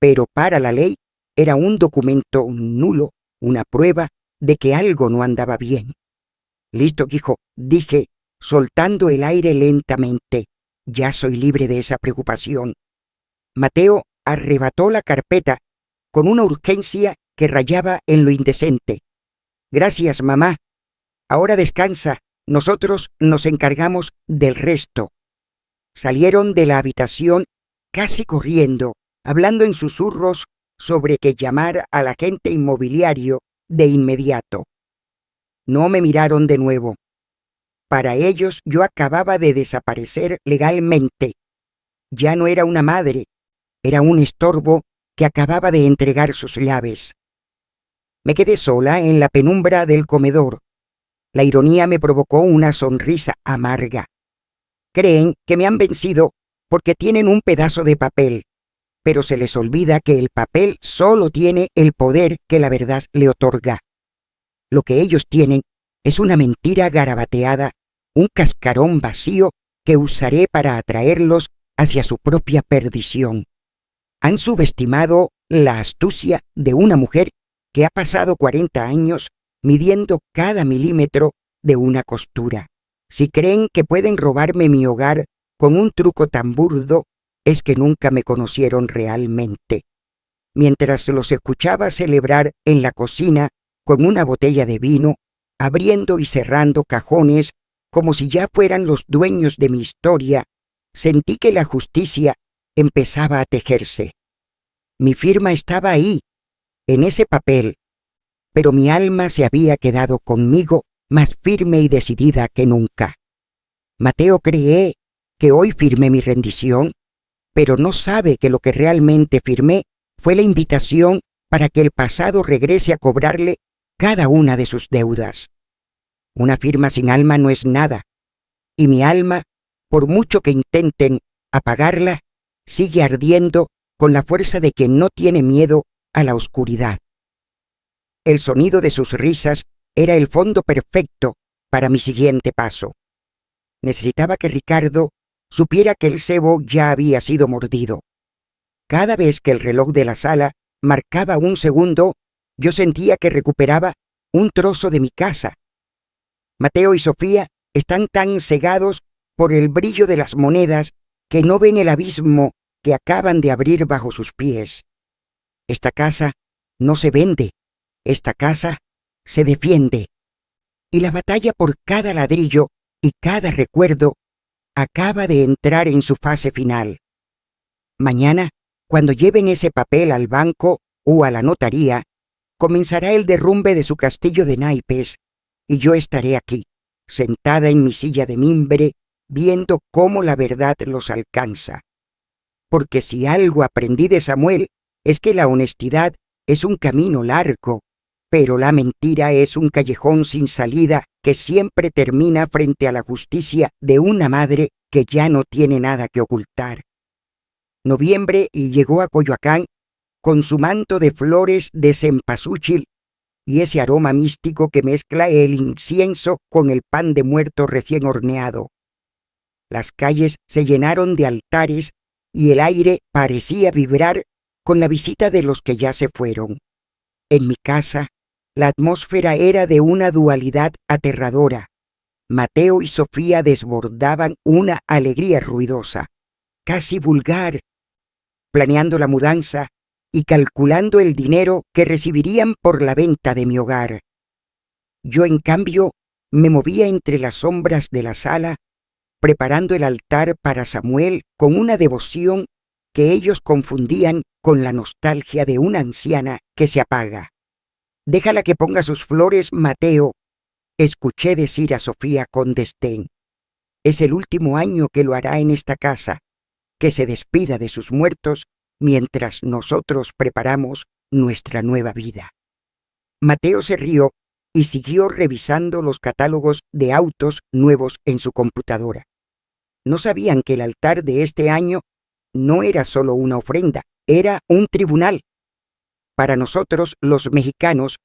pero para la ley era un documento nulo, una prueba de que algo no andaba bien. «Listo, hijo», dije, soltando el aire lentamente. «Ya soy libre de esa preocupación». Mateo arrebató la carpeta con una urgencia que rayaba en lo indecente. «Gracias, mamá. Ahora descansa. Nosotros nos encargamos del resto». Salieron de la habitación casi corriendo, hablando en susurros sobre que llamar al agente inmobiliario de inmediato. No me miraron de nuevo. para ellos yo acababa de desaparecer legalmente. Ya no era una madre, era un estorbo que acababa de entregar sus llaves. Me quedé sola en la penumbra del comedor. La ironía me provocó una sonrisa amarga. Creen que me han vencido porque tienen un pedazo de papel, pero se les olvida que el papel solo tiene el poder que la verdad le otorga. Lo que ellos tienen es una mentira garabateada, un cascarón vacío que usaré para atraerlos hacia su propia perdición. Han subestimado la astucia de una mujer que ha pasado 40 años midiendo cada milímetro de una costura. Si creen que pueden robarme mi hogar con un truco tan burdo, es que nunca me conocieron realmente. Mientras los escuchaba celebrar en la cocina con una botella de vino, abriendo y cerrando cajones como si ya fueran los dueños de mi historia, sentí que la justicia empezaba a tejerse. Mi firma estaba ahí, en ese papel, pero mi alma se había quedado conmigo más firme y decidida que nunca. Mateo cree que hoy firmé mi rendición, pero no sabe que lo que realmente firmé fue la invitación para que el pasado regrese a cobrarle cada una de sus deudas. Una firma sin alma no es nada, y mi alma, por mucho que intenten apagarla, sigue ardiendo con la fuerza de quien no tiene miedo a la oscuridad. El sonido de sus risas era el fondo perfecto para mi siguiente paso. Necesitaba que Ricardo supiera que el cebo ya había sido mordido. Cada vez que el reloj de la sala marcaba un segundo, yo sentía que recuperaba un trozo de mi casa. Mateo y Sofía están tan cegados por el brillo de las monedas que no ven el abismo que acaban de abrir bajo sus pies. Esta casa no se vende, esta casa se defiende. Y la batalla por cada ladrillo y cada recuerdo acaba de entrar en su fase final. Mañana, cuando lleven ese papel al banco o a la notaría, comenzará el derrumbe de su castillo de naipes, y yo estaré aquí, sentada en mi silla de mimbre, viendo cómo la verdad los alcanza. Porque si algo aprendí de Samuel, es que la honestidad es un camino largo, pero la mentira es un callejón sin salida que siempre termina frente a la justicia de una madre que ya no tiene nada que ocultar. Noviembre y llegó a Coyoacán con su manto de flores de cempasúchil y ese aroma místico que mezcla el incienso con el pan de muerto recién horneado. Las calles se llenaron de altares y el aire parecía vibrar con la visita de los que ya se fueron. En mi casa, la atmósfera era de una dualidad aterradora. Mateo y Sofía desbordaban una alegría ruidosa, casi vulgar, planeando la mudanza y calculando el dinero que recibirían por la venta de mi hogar. Yo, en cambio, me movía entre las sombras de la sala, preparando el altar para Samuel con una devoción que ellos confundían con la nostalgia de una anciana que se apaga. «Déjala que ponga sus flores, Mateo», escuché decir a Sofía con desdén. «Es el último año que lo hará en esta casa, que se despida de sus muertos mientras nosotros preparamos nuestra nueva vida». Mateo se rió y siguió revisando los catálogos de autos nuevos en su computadora. No sabían que el altar de este año no era solo una ofrenda, era un tribunal. Para nosotros, los mexicanos,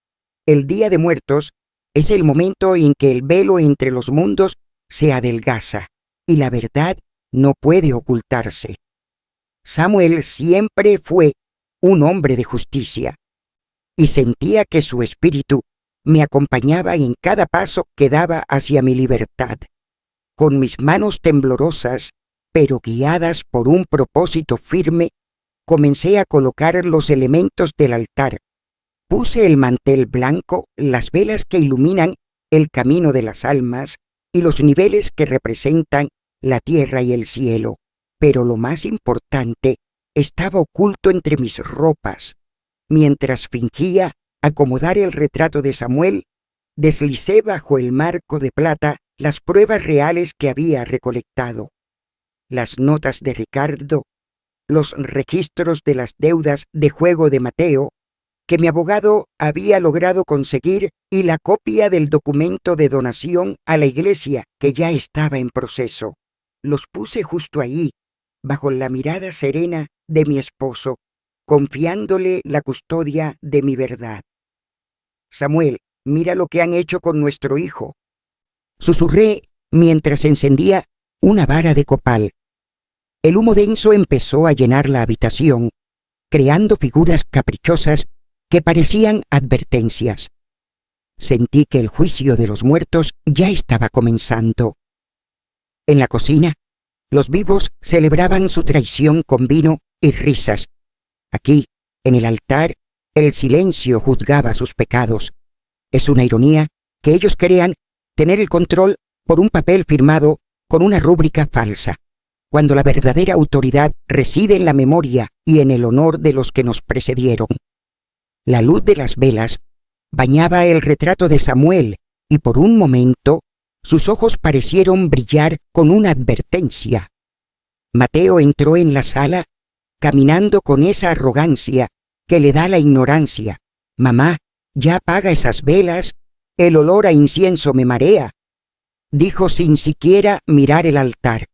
el Día de Muertos es el momento en que el velo entre los mundos se adelgaza y la verdad no puede ocultarse. Samuel siempre fue un hombre de justicia y sentía que su espíritu me acompañaba en cada paso que daba hacia mi libertad. Con mis manos temblorosas, pero guiadas por un propósito firme, comencé a colocar los elementos del altar. Puse el mantel blanco, las velas que iluminan el camino de las almas y los niveles que representan la tierra y el cielo. Pero lo más importante estaba oculto entre mis ropas. Mientras fingía acomodar el retrato de Samuel, deslicé bajo el marco de plata las pruebas reales que había recolectado, las notas de Ricardo, los registros de las deudas de juego de Mateo, que mi abogado había logrado conseguir, y la copia del documento de donación a la iglesia que ya estaba en proceso. Los puse justo ahí, bajo la mirada serena de mi esposo, confiándole la custodia de mi verdad. Samuel, mira lo que han hecho con nuestro hijo, susurré mientras encendía una vara de copal. El humo denso empezó a llenar la habitación, creando figuras caprichosas que parecían advertencias. Sentí que el juicio de los muertos ya estaba comenzando. En la cocina, los vivos celebraban su traición con vino y risas. Aquí, en el altar, el silencio juzgaba sus pecados. Es una ironía que ellos crean tener el control por un papel firmado con una rúbrica falsa, cuando la verdadera autoridad reside en la memoria y en el honor de los que nos precedieron. La luz de las velas bañaba el retrato de Samuel y por un momento sus ojos parecieron brillar con una advertencia. Mateo entró en la sala caminando con esa arrogancia que le da la ignorancia. «Mamá, ya apaga esas velas, el olor a incienso me marea», dijo sin siquiera mirar el altar.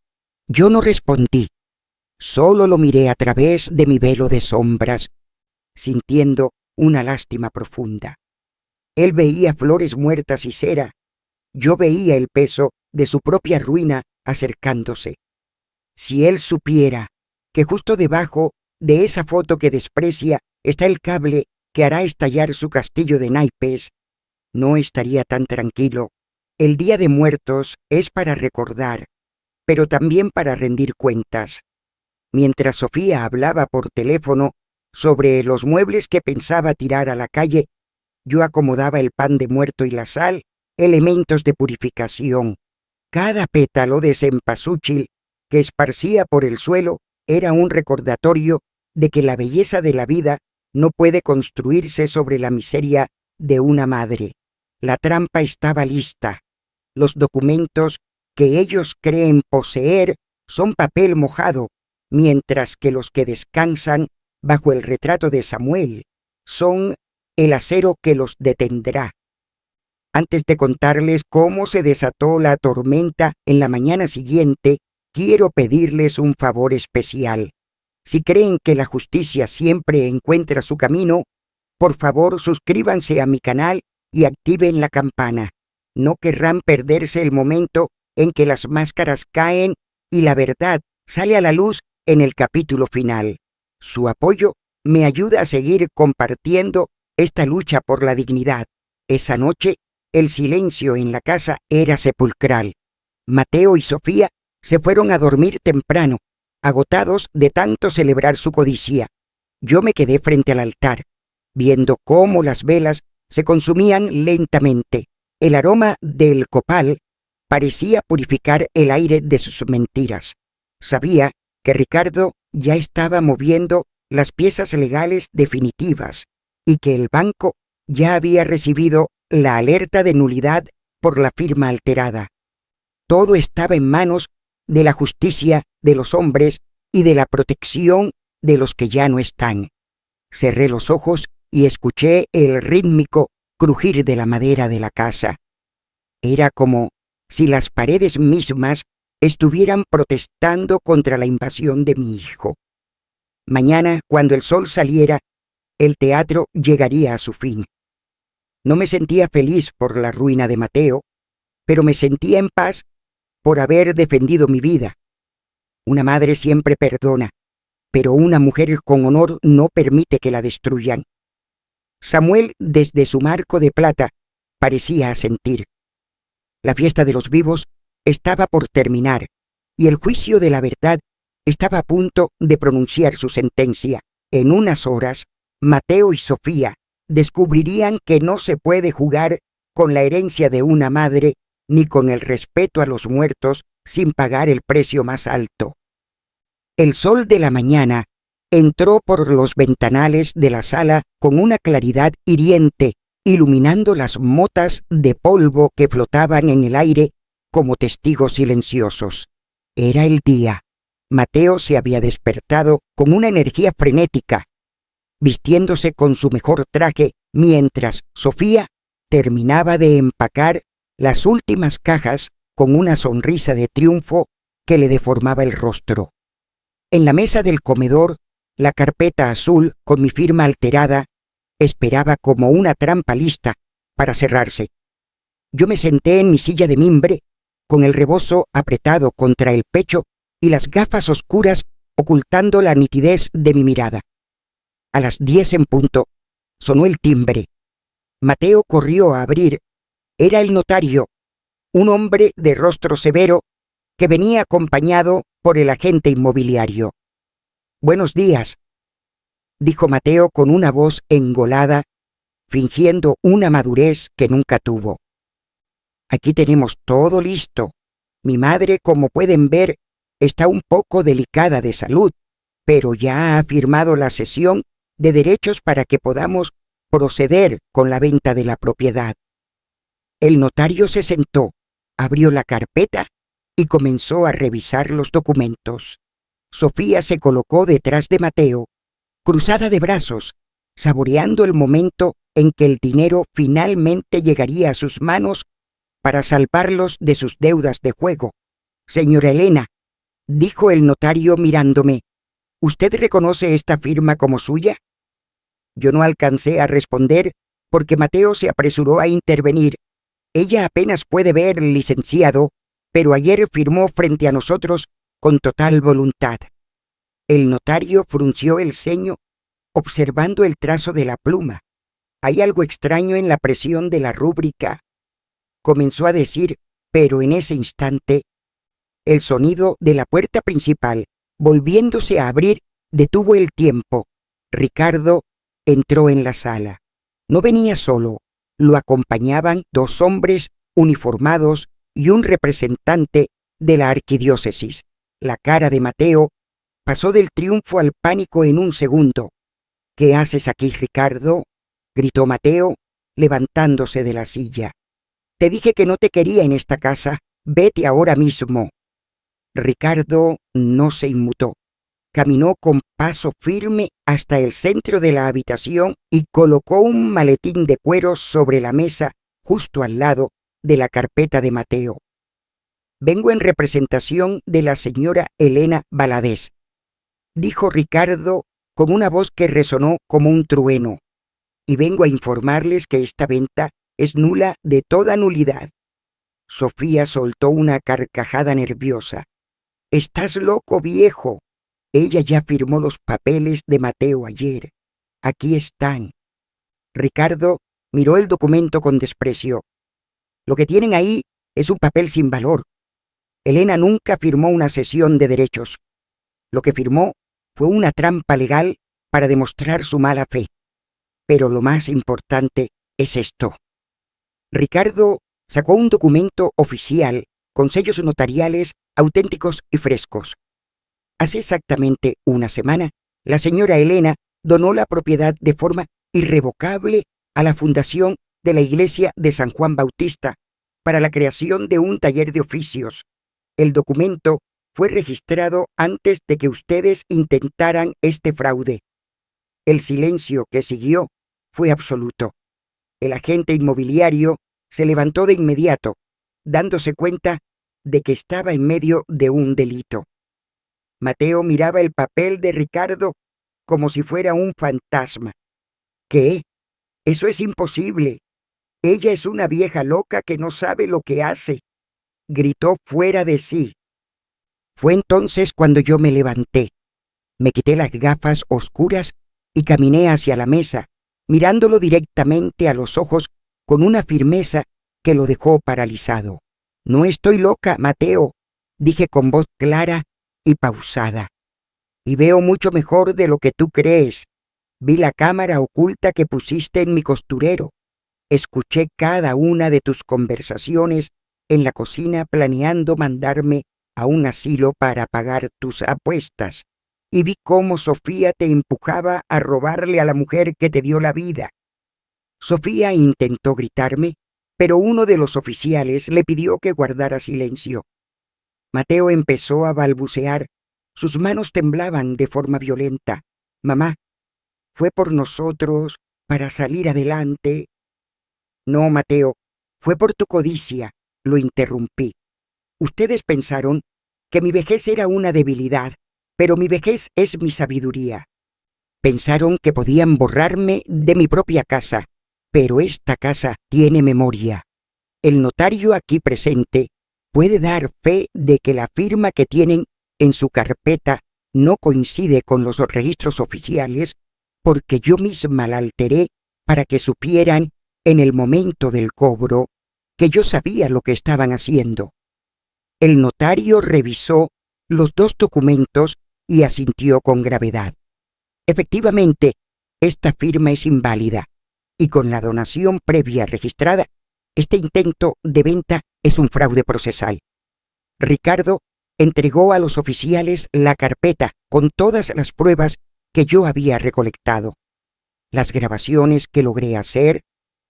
Yo no respondí, solo lo miré a través de mi velo de sombras, sintiendo una lástima profunda. Él veía flores muertas y cera, yo veía el peso de su propia ruina acercándose. Si él supiera que justo debajo de esa foto que desprecia está el cable que hará estallar su castillo de naipes, no estaría tan tranquilo. El Día de Muertos es para recordar, pero también para rendir cuentas. Mientras Sofía hablaba por teléfono sobre los muebles que pensaba tirar a la calle, yo acomodaba el pan de muerto y la sal, elementos de purificación. Cada pétalo de cempasúchil que esparcía por el suelo era un recordatorio de que la belleza de la vida no puede construirse sobre la miseria de una madre. La trampa estaba lista. Los documentos que ellos creen poseer son papel mojado, mientras que los que descansan bajo el retrato de Samuel son el acero que los detendrá. Antes de contarles cómo se desató la tormenta en la mañana siguiente, quiero pedirles un favor especial. Si creen que la justicia siempre encuentra su camino, por favor suscríbanse a mi canal y activen la campana. No querrán perderse el momento en que las máscaras caen y la verdad sale a la luz en el capítulo final. Su apoyo me ayuda a seguir compartiendo esta lucha por la dignidad. Esa noche, el silencio en la casa era sepulcral. Mateo y Sofía se fueron a dormir temprano, agotados de tanto celebrar su codicia. Yo me quedé frente al altar, viendo cómo las velas se consumían lentamente. El aroma del copal parecía purificar el aire de sus mentiras. Sabía que Ricardo ya estaba moviendo las piezas legales definitivas y que el banco ya había recibido la alerta de nulidad por la firma alterada. Todo estaba en manos de la justicia de los hombres y de la protección de los que ya no están. Cerré los ojos y escuché el rítmico crujir de la madera de la casa. Era como si las paredes mismas estuvieran protestando contra la invasión de mi hijo. Mañana, cuando el sol saliera, el teatro llegaría a su fin. No me sentía feliz por la ruina de Mateo, pero me sentía en paz por haber defendido mi vida. Una madre siempre perdona, pero una mujer con honor no permite que la destruyan. Samuel, desde su marco de plata, parecía asentir. La fiesta de los vivos estaba por terminar, y el juicio de la verdad estaba a punto de pronunciar su sentencia. En unas horas, Mateo y Sofía descubrirían que no se puede jugar con la herencia de una madre ni con el respeto a los muertos sin pagar el precio más alto. El sol de la mañana entró por los ventanales de la sala con una claridad hiriente, iluminando las motas de polvo que flotaban en el aire como testigos silenciosos. Era el día. Mateo se había despertado con una energía frenética, vistiéndose con su mejor traje, mientras Sofía terminaba de empacar las últimas cajas con una sonrisa de triunfo que le deformaba el rostro. En la mesa del comedor, la carpeta azul con mi firma alterada esperaba como una trampa lista para cerrarse. Yo me senté en mi silla de mimbre, con el rebozo apretado contra el pecho y las gafas oscuras ocultando la nitidez de mi mirada. A las 10 en punto, sonó el timbre. Mateo corrió a abrir. Era el notario, un hombre de rostro severo que venía acompañado por el agente inmobiliario. «Buenos días», dijo Mateo con una voz engolada, fingiendo una madurez que nunca tuvo. «Aquí tenemos todo listo. Mi madre, como pueden ver, está un poco delicada de salud, pero ya ha firmado la cesión de derechos para que podamos proceder con la venta de la propiedad». El notario se sentó, abrió la carpeta y comenzó a revisar los documentos. Sofía se colocó detrás de Mateo, cruzada de brazos, saboreando el momento en que el dinero finalmente llegaría a sus manos para salvarlos de sus deudas de juego. «Señora Elena», dijo el notario mirándome, «¿usted reconoce esta firma como suya?». Yo no alcancé a responder porque Mateo se apresuró a intervenir. «Ella apenas puede ver, licenciado, pero ayer firmó frente a nosotros con total voluntad». El notario frunció el ceño, observando el trazo de la pluma. «Hay algo extraño en la presión de la rúbrica», comenzó a decir, pero en ese instante, el sonido de la puerta principal, volviéndose a abrir, detuvo el tiempo. Ricardo entró en la sala. No venía solo, lo acompañaban 2 hombres uniformados y un representante de la arquidiócesis. La cara de Mateo pasó del triunfo al pánico en un segundo. «¿Qué haces aquí, Ricardo?», gritó Mateo, levantándose de la silla. «Te dije que no te quería en esta casa. Vete ahora mismo». Ricardo no se inmutó. Caminó con paso firme hasta el centro de la habitación y colocó un maletín de cuero sobre la mesa justo al lado de la carpeta de Mateo. «Vengo en representación de la señora Elena Valadez», dijo Ricardo con una voz que resonó como un trueno, «y vengo a informarles que esta venta es nula de toda nulidad». Sofía soltó una carcajada nerviosa. «Estás loco, viejo. Ella ya firmó los papeles de Mateo ayer. Aquí están». Ricardo miró el documento con desprecio. «Lo que tienen ahí es un papel sin valor. Elena nunca firmó una cesión de derechos. Lo que firmó fue una trampa legal para demostrar su mala fe. Pero lo más importante es esto». Ricardo sacó un documento oficial con sellos notariales auténticos y frescos. Hace exactamente una semana, la señora Elena donó la propiedad de forma irrevocable a la fundación de la Iglesia de San Juan Bautista para la creación de un taller de oficios. El documento fue registrado antes de que ustedes intentaran este fraude. El silencio que siguió fue absoluto. El agente inmobiliario se levantó de inmediato, dándose cuenta de que estaba en medio de un delito. Mateo miraba el papel de Ricardo como si fuera un fantasma. «¿Qué? Eso es imposible. Ella es una vieja loca que no sabe lo que hace», gritó fuera de sí. Fue entonces cuando yo me levanté. Me quité las gafas oscuras y caminé hacia la mesa, mirándolo directamente a los ojos con una firmeza que lo dejó paralizado. «No estoy loca, Mateo», dije con voz clara y pausada. «Y veo mucho mejor de lo que tú crees. Vi la cámara oculta que pusiste en mi costurero. Escuché cada una de tus conversaciones en la cocina planeando mandarme a un asilo para pagar tus apuestas. Y vi cómo Sofía te empujaba a robarle a la mujer que te dio la vida». Sofía intentó gritarme, pero uno de los oficiales le pidió que guardara silencio. Mateo empezó a balbucear. Sus manos temblaban de forma violenta. «Mamá, fue por nosotros, para salir adelante». «No, Mateo, fue por tu codicia», lo interrumpí. «Ustedes pensaron que mi vejez era una debilidad, pero mi vejez es mi sabiduría. Pensaron que podían borrarme de mi propia casa, pero esta casa tiene memoria. El notario aquí presente puede dar fe de que la firma que tienen en su carpeta no coincide con los registros oficiales, porque yo misma la alteré para que supieran en el momento del cobro que yo sabía lo que estaban haciendo». El notario revisó los dos documentos y asintió con gravedad. Efectivamente, esta firma es inválida, y con la donación previa registrada, este intento de venta es un fraude procesal. Ricardo entregó a los oficiales la carpeta con todas las pruebas que yo había recolectado, las grabaciones que logré hacer,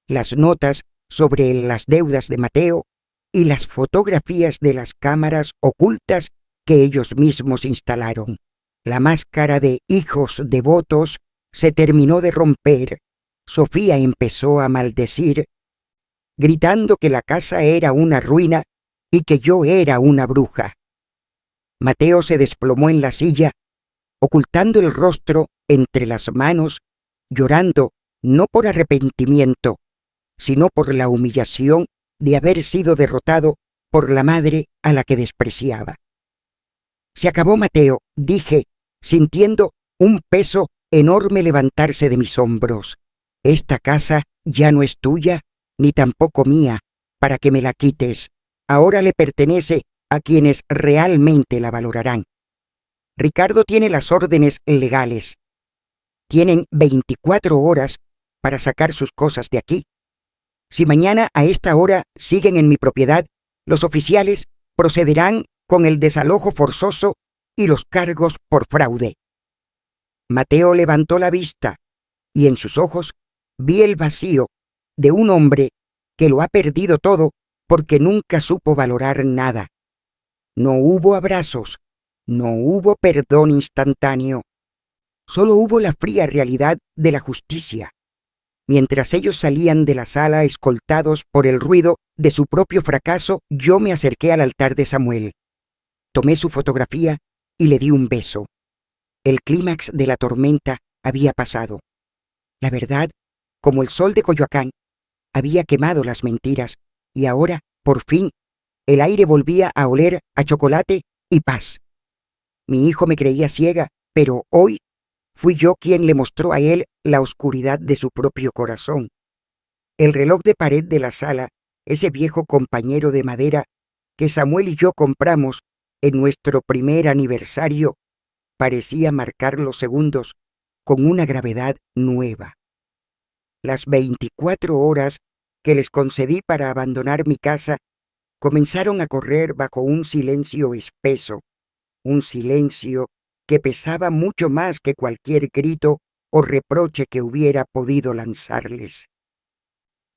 las notas sobre las deudas de Mateo y las fotografías de las cámaras ocultas que ellos mismos instalaron. La máscara de hijos devotos se terminó de romper. Sofía empezó a maldecir, gritando que la casa era una ruina y que yo era una bruja. Mateo se desplomó en la silla, ocultando el rostro entre las manos, llorando no por arrepentimiento, sino por la humillación de haber sido derrotado por la madre a la que despreciaba. «Se acabó, Mateo», dije, sintiendo un peso enorme levantarse de mis hombros. «Esta casa ya no es tuya, ni tampoco mía, para que me la quites. Ahora le pertenece a quienes realmente la valorarán. Ricardo tiene las órdenes legales. Tienen 24 horas para sacar sus cosas de aquí. Si mañana a esta hora siguen en mi propiedad, los oficiales procederán con el desalojo forzoso y los cargos por fraude». Mateo levantó la vista y en sus ojos vi el vacío de un hombre que lo ha perdido todo porque nunca supo valorar nada. No hubo abrazos, no hubo perdón instantáneo. Solo hubo la fría realidad de la justicia. Mientras ellos salían de la sala escoltados por el ruido de su propio fracaso, yo me acerqué al altar de Samuel. Tomé su fotografía y le di un beso. El clímax de la tormenta había pasado. La verdad, como el sol de Coyoacán, había quemado las mentiras y ahora, por fin, el aire volvía a oler a chocolate y paz. Mi hijo me creía ciega, pero hoy fui yo quien le mostró a él la oscuridad de su propio corazón. El reloj de pared de la sala, ese viejo compañero de madera que Samuel y yo compramos en nuestro primer aniversario, parecía marcar los segundos con una gravedad nueva. Las 24 horas que les concedí para abandonar mi casa comenzaron a correr bajo un silencio espeso, un silencio que pesaba mucho más que cualquier grito o reproche que hubiera podido lanzarles.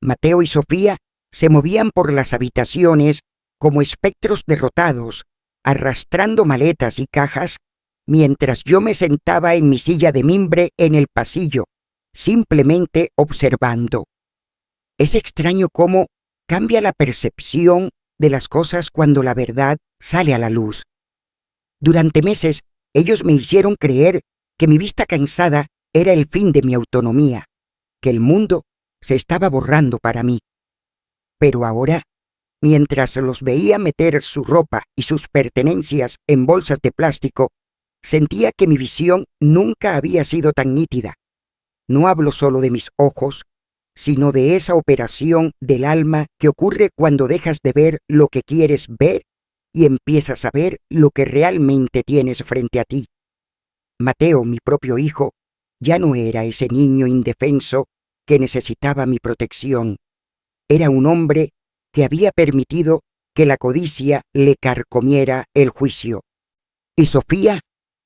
Mateo y Sofía se movían por las habitaciones como espectros derrotados, arrastrando maletas y cajas, mientras yo me sentaba en mi silla de mimbre en el pasillo, simplemente observando. Es extraño cómo cambia la percepción de las cosas cuando la verdad sale a la luz. Durante meses, ellos me hicieron creer que mi vista cansada era el fin de mi autonomía, que el mundo se estaba borrando para mí. Pero ahora, mientras los veía meter su ropa y sus pertenencias en bolsas de plástico, sentía que mi visión nunca había sido tan nítida. No hablo solo de mis ojos, sino de esa operación del alma que ocurre cuando dejas de ver lo que quieres ver y empiezas a ver lo que realmente tienes frente a ti. Mateo, mi propio hijo, ya no era ese niño indefenso que necesitaba mi protección. Era un hombre que había permitido que la codicia le carcomiera el juicio. Y Sofía,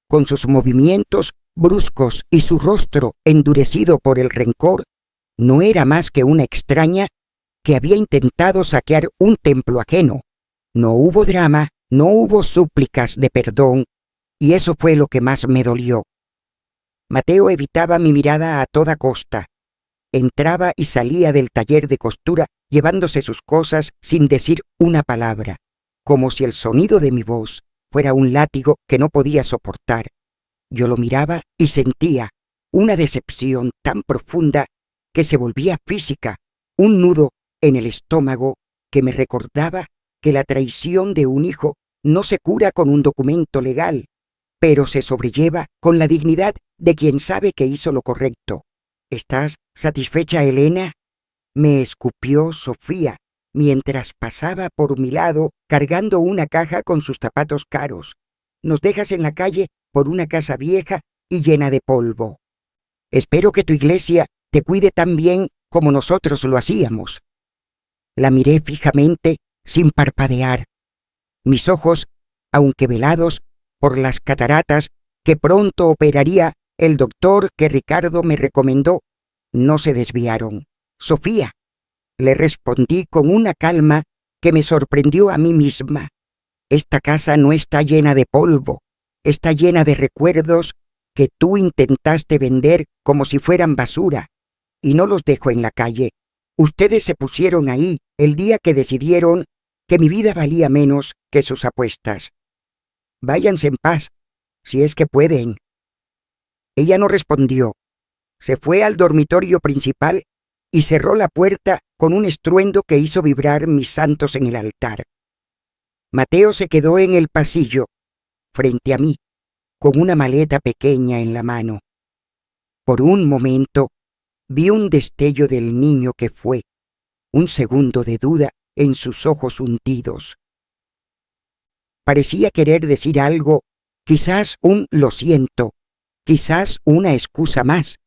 con sus movimientos bruscos y su rostro endurecido por el rencor, no era más que una extraña que había intentado saquear un templo ajeno. No hubo drama, no hubo súplicas de perdón, y eso fue lo que más me dolió. Mateo evitaba mi mirada a toda costa. Entraba y salía del taller de costura llevándose sus cosas sin decir una palabra, como si el sonido de mi voz fuera un látigo que no podía soportar. Yo lo miraba y sentía una decepción tan profunda que se volvía física, un nudo en el estómago que me recordaba que la traición de un hijo no se cura con un documento legal, pero se sobrelleva con la dignidad de quien sabe que hizo lo correcto. ¿Estás satisfecha, Elena?, me escupió Sofía mientras pasaba por mi lado cargando una caja con sus zapatos caros. Nos dejas en la calle por una casa vieja y llena de polvo. Espero que tu iglesia te cuide tan bien como nosotros lo hacíamos. La miré fijamente sin parpadear. Mis ojos, aunque velados por las cataratas que pronto operaría el doctor que Ricardo me recomendó, no se desviaron. Sofía, le respondí con una calma que me sorprendió a mí misma. Esta casa no está llena de polvo, está llena de recuerdos que tú intentaste vender como si fueran basura, y no los dejo en la calle. Ustedes se pusieron ahí el día que decidieron que mi vida valía menos que sus apuestas. Váyanse en paz, si es que pueden. Ella no respondió. Se fue al dormitorio principal y cerró la puerta con un estruendo que hizo vibrar mis santos en el altar. Mateo se quedó en el pasillo, frente a mí, con una maleta pequeña en la mano. Por un momento vi un destello del niño que fue, un segundo de duda en sus ojos hundidos. Parecía querer decir algo, quizás un lo siento, quizás una excusa más,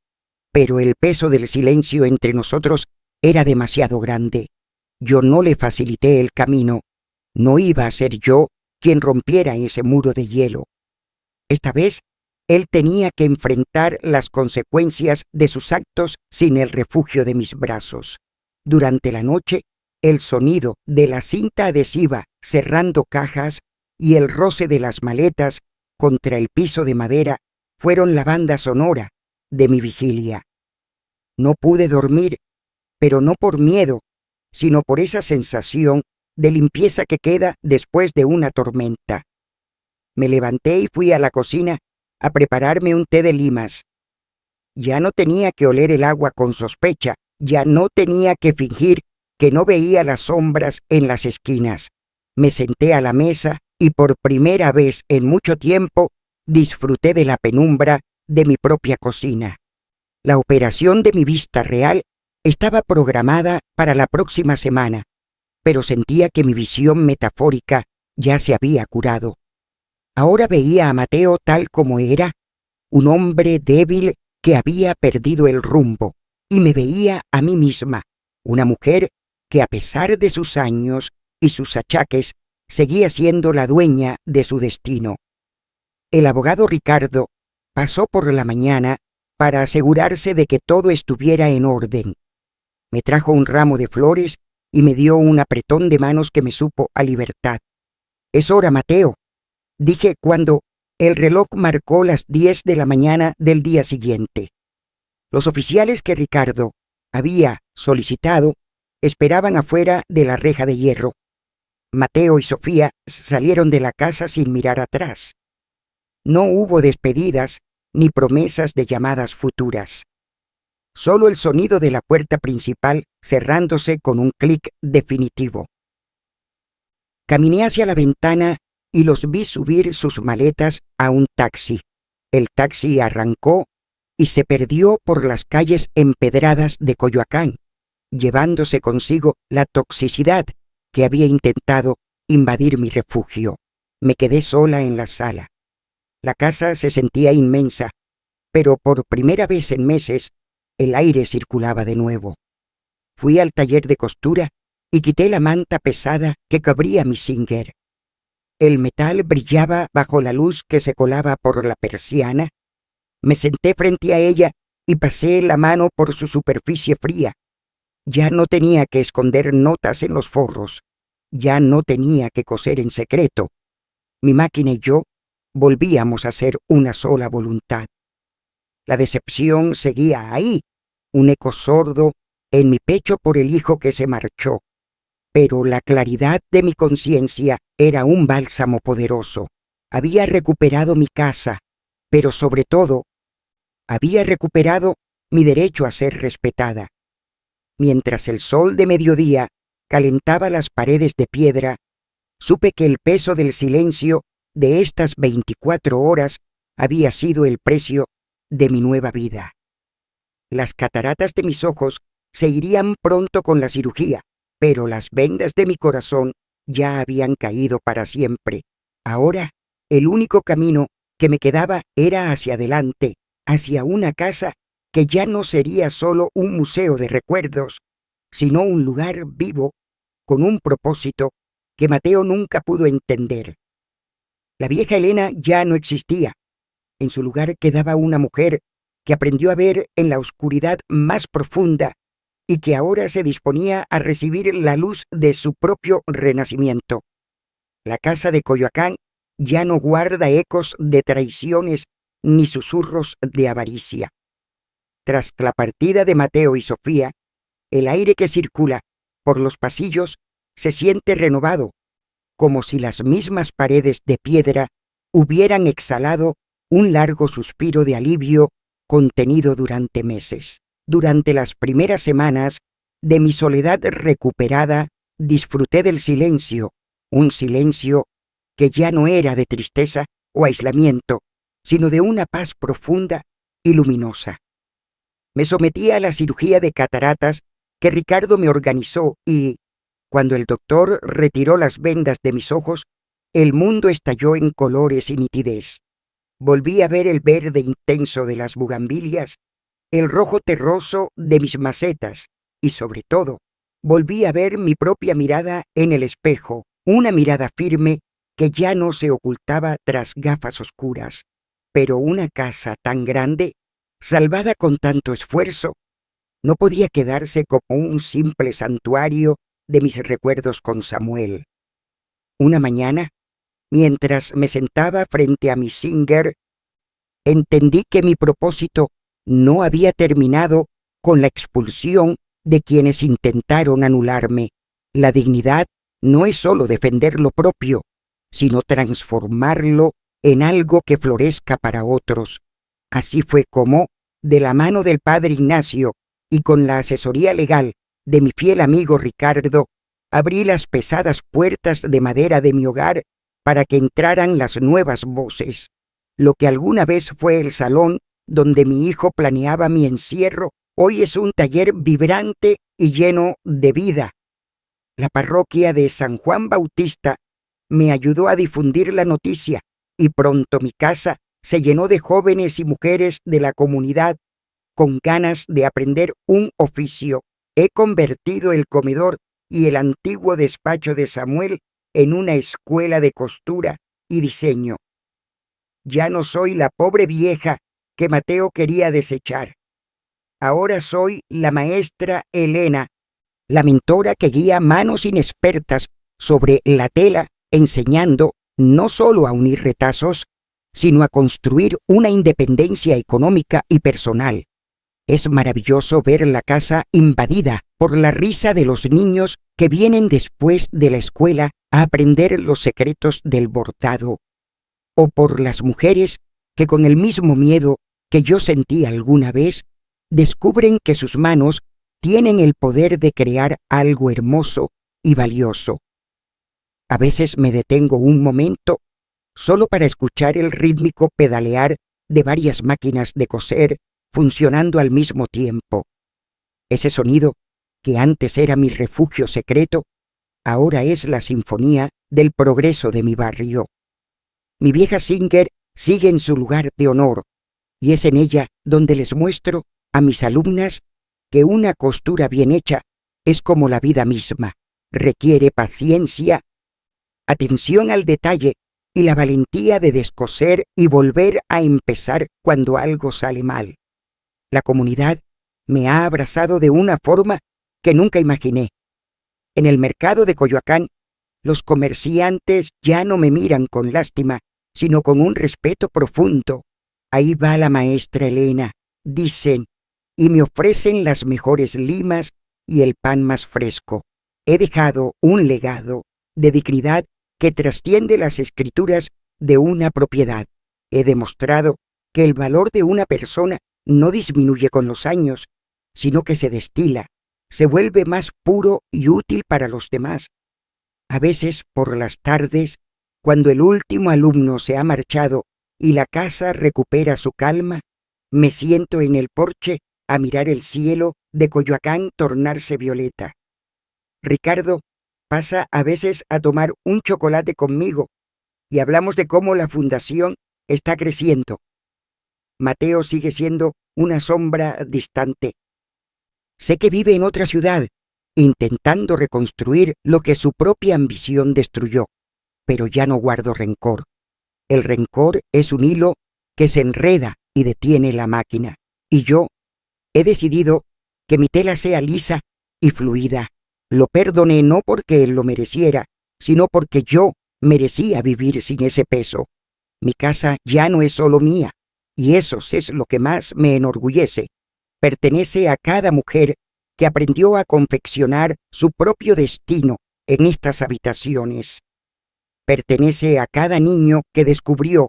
pero el peso del silencio entre nosotros era demasiado grande. Yo no le facilité el camino. No iba a ser yo quien rompiera ese muro de hielo. Esta vez, él tenía que enfrentar las consecuencias de sus actos sin el refugio de mis brazos. Durante la noche, el sonido de la cinta adhesiva cerrando cajas y el roce de las maletas contra el piso de madera fueron la banda sonora de mi vigilia. No pude dormir, pero no por miedo, sino por esa sensación de limpieza que queda después de una tormenta. Me levanté y fui a la cocina a prepararme un té de limas. Ya no tenía que oler el agua con sospecha, ya no tenía que fingir que no veía las sombras en las esquinas. Me senté a la mesa y por primera vez en mucho tiempo disfruté de la penumbra de mi propia cocina. La operación de mi vista real estaba programada para la próxima semana, pero sentía que mi visión metafórica ya se había curado. Ahora veía a Mateo tal como era, un hombre débil que había perdido el rumbo, y me veía a mí misma, una mujer que a pesar de sus años y sus achaques, seguía siendo la dueña de su destino. El abogado Ricardo pasó por la mañana para asegurarse de que todo estuviera en orden. Me trajo un ramo de flores y me dio un apretón de manos que me supo a libertad. «Es hora, Mateo», dije cuando el reloj marcó las 10 de la mañana del día siguiente. Los oficiales que Ricardo había solicitado esperaban afuera de la reja de hierro. Mateo y Sofía salieron de la casa sin mirar atrás. No hubo despedidas ni promesas de llamadas futuras. Solo el sonido de la puerta principal cerrándose con un clic definitivo. Caminé hacia la ventana y los vi subir sus maletas a un taxi. El taxi arrancó y se perdió por las calles empedradas de Coyoacán, llevándose consigo la toxicidad que había intentado invadir mi refugio. Me quedé sola en la sala. La casa se sentía inmensa, pero por primera vez en meses el aire circulaba de nuevo. Fui al taller de costura y quité la manta pesada que cubría mi Singer. El metal brillaba bajo la luz que se colaba por la persiana. Me senté frente a ella y pasé la mano por su superficie fría. Ya no tenía que esconder notas en los forros. Ya no tenía que coser en secreto. Mi máquina y yo volvíamos a ser una sola voluntad. La decepción seguía ahí, un eco sordo en mi pecho por el hijo que se marchó. Pero la claridad de mi conciencia era un bálsamo poderoso. Había recuperado mi casa, pero sobre todo, había recuperado mi derecho a ser respetada. Mientras el sol de mediodía calentaba las paredes de piedra, supe que el peso del silencio de estas 24 horas había sido el precio de mi nueva vida. Las cataratas de mis ojos se irían pronto con la cirugía, pero las vendas de mi corazón ya habían caído para siempre. Ahora, el único camino que me quedaba era hacia adelante, hacia una casa que ya no sería solo un museo de recuerdos, sino un lugar vivo con un propósito que Mateo nunca pudo entender. La vieja Elena ya no existía. En su lugar quedaba una mujer que aprendió a ver en la oscuridad más profunda y que ahora se disponía a recibir la luz de su propio renacimiento. La casa de Coyoacán ya no guarda ecos de traiciones ni susurros de avaricia. Tras la partida de Mateo y Sofía, el aire que circula por los pasillos se siente renovado, como si las mismas paredes de piedra hubieran exhalado un largo suspiro de alivio contenido durante meses. Durante las primeras semanas de mi soledad recuperada, disfruté del silencio, un silencio que ya no era de tristeza o aislamiento, sino de una paz profunda y luminosa. Me sometí a la cirugía de cataratas que Ricardo me organizó y, cuando el doctor retiró las vendas de mis ojos, el mundo estalló en colores y nitidez. Volví a ver el verde intenso de las bugambilias, el rojo terroso de mis macetas y, sobre todo, volví a ver mi propia mirada en el espejo, una mirada firme que ya no se ocultaba tras gafas oscuras. Pero una casa tan grande, salvada con tanto esfuerzo, no podía quedarse como un simple santuario de mis recuerdos con Samuel. Una mañana, mientras me sentaba frente a mi Singer, entendí que mi propósito no había terminado con la expulsión de quienes intentaron anularme. La dignidad no es solo defender lo propio, sino transformarlo en algo que florezca para otros. Así fue como, de la mano del padre Ignacio y con la asesoría legal de mi fiel amigo Ricardo, abrí las pesadas puertas de madera de mi hogar para que entraran las nuevas voces. Lo que alguna vez fue el salón donde mi hijo planeaba mi encierro, hoy es un taller vibrante y lleno de vida. La parroquia de San Juan Bautista me ayudó a difundir la noticia y pronto mi casa se llenó de jóvenes y mujeres de la comunidad con ganas de aprender un oficio. He convertido el comedor y el antiguo despacho de Samuel en una escuela de costura y diseño. Ya no soy la pobre vieja que Mateo quería desechar. Ahora soy la maestra Elena, la mentora que guía manos inexpertas sobre la tela, enseñando no solo a unir retazos, sino a construir una independencia económica y personal. Es maravilloso ver la casa invadida por la risa de los niños que vienen después de la escuela a aprender los secretos del bordado, o por las mujeres que con el mismo miedo que yo sentí alguna vez, descubren que sus manos tienen el poder de crear algo hermoso y valioso. A veces me detengo un momento solo para escuchar el rítmico pedalear de varias máquinas de coser funcionando al mismo tiempo. Ese sonido, que antes era mi refugio secreto, ahora es la sinfonía del progreso de mi barrio. Mi vieja Singer sigue en su lugar de honor, y es en ella donde les muestro a mis alumnas que una costura bien hecha es como la vida misma. Requiere paciencia, atención al detalle y la valentía de descoser y volver a empezar cuando algo sale mal. La comunidad me ha abrazado de una forma que nunca imaginé. En el mercado de Coyoacán, los comerciantes ya no me miran con lástima, sino con un respeto profundo. Ahí va la maestra Elena, dicen, y me ofrecen las mejores limas y el pan más fresco. He dejado un legado de dignidad que trasciende las escrituras de una propiedad. He demostrado que el valor de una persona no disminuye con los años, sino que se destila, se vuelve más puro y útil para los demás. A veces, por las tardes, cuando el último alumno se ha marchado y la casa recupera su calma, me siento en el porche a mirar el cielo de Coyoacán tornarse violeta. Ricardo pasa a veces a tomar un chocolate conmigo y hablamos de cómo la fundación está creciendo. Mateo sigue siendo una sombra distante. Sé que vive en otra ciudad, intentando reconstruir lo que su propia ambición destruyó, pero ya no guardo rencor. El rencor es un hilo que se enreda y detiene la máquina, y yo he decidido que mi tela sea lisa y fluida. Lo perdoné no porque él lo mereciera, sino porque yo merecía vivir sin ese peso. Mi casa ya no es solo mía, y eso es lo que más me enorgullece. Pertenece a cada mujer que aprendió a confeccionar su propio destino en estas habitaciones. Pertenece a cada niño que descubrió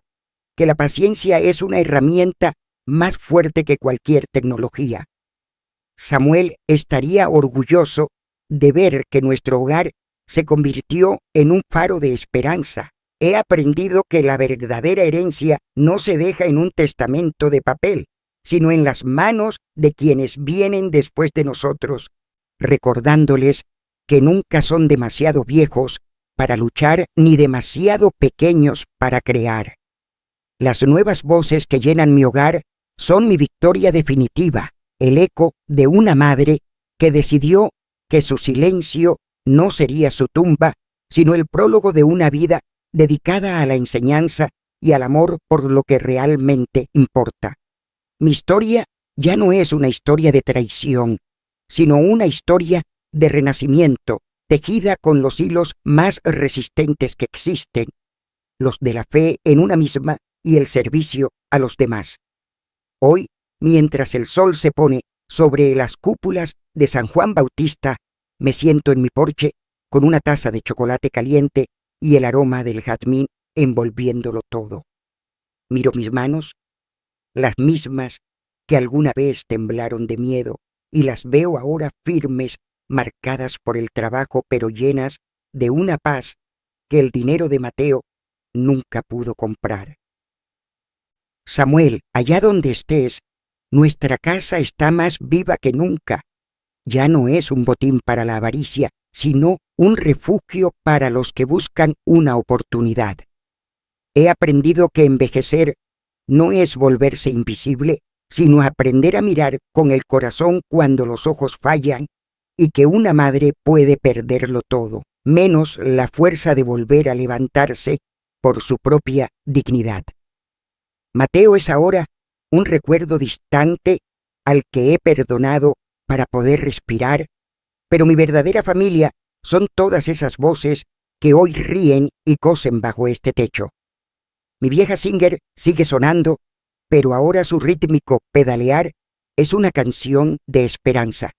que la paciencia es una herramienta más fuerte que cualquier tecnología. Samuel estaría orgulloso de ver que nuestro hogar se convirtió en un faro de esperanza. He aprendido que la verdadera herencia no se deja en un testamento de papel, sino en las manos de quienes vienen después de nosotros, recordándoles que nunca son demasiado viejos para luchar ni demasiado pequeños para crear. Las nuevas voces que llenan mi hogar son mi victoria definitiva, el eco de una madre que decidió que su silencio no sería su tumba, sino el prólogo de una vida dedicada a la enseñanza y al amor por lo que realmente importa. Mi historia ya no es una historia de traición, sino una historia de renacimiento, tejida con los hilos más resistentes que existen, los de la fe en una misma y el servicio a los demás. Hoy, mientras el sol se pone sobre las cúpulas de San Juan Bautista, me siento en mi porche con una taza de chocolate caliente y el aroma del jazmín envolviéndolo todo. Miro mis manos, las mismas que alguna vez temblaron de miedo, y las veo ahora firmes, marcadas por el trabajo, pero llenas de una paz que el dinero de Mateo nunca pudo comprar. Samuel, allá donde estés, nuestra casa está más viva que nunca. Ya no es un botín para la avaricia, sino un refugio para los que buscan una oportunidad. He aprendido que envejecer no es volverse invisible, sino aprender a mirar con el corazón cuando los ojos fallan, y que una madre puede perderlo todo, menos la fuerza de volver a levantarse por su propia dignidad. Mateo es ahora un recuerdo distante al que he perdonado para poder respirar, pero mi verdadera familia son todas esas voces que hoy ríen y cosen bajo este techo. Mi vieja Singer sigue sonando, pero ahora su rítmico pedalear es una canción de esperanza.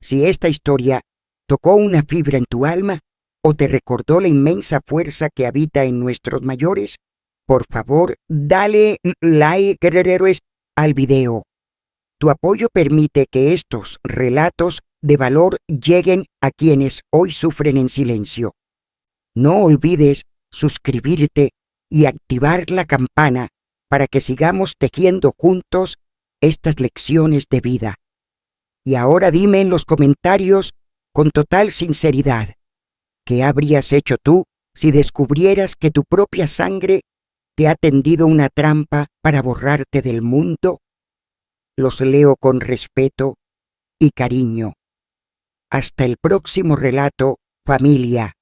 Si esta historia tocó una fibra en tu alma o te recordó la inmensa fuerza que habita en nuestros mayores, por favor, dale like, guerreros, al video. Tu apoyo permite que estos relatos de valor lleguen a quienes hoy sufren en silencio. No olvides suscribirte y activar la campana para que sigamos tejiendo juntos estas lecciones de vida. Y ahora dime en los comentarios con total sinceridad, ¿qué habrías hecho tú si descubrieras que tu propia sangre te ha tendido una trampa para borrarte del mundo? Los leo con respeto y cariño. Hasta el próximo relato, familia.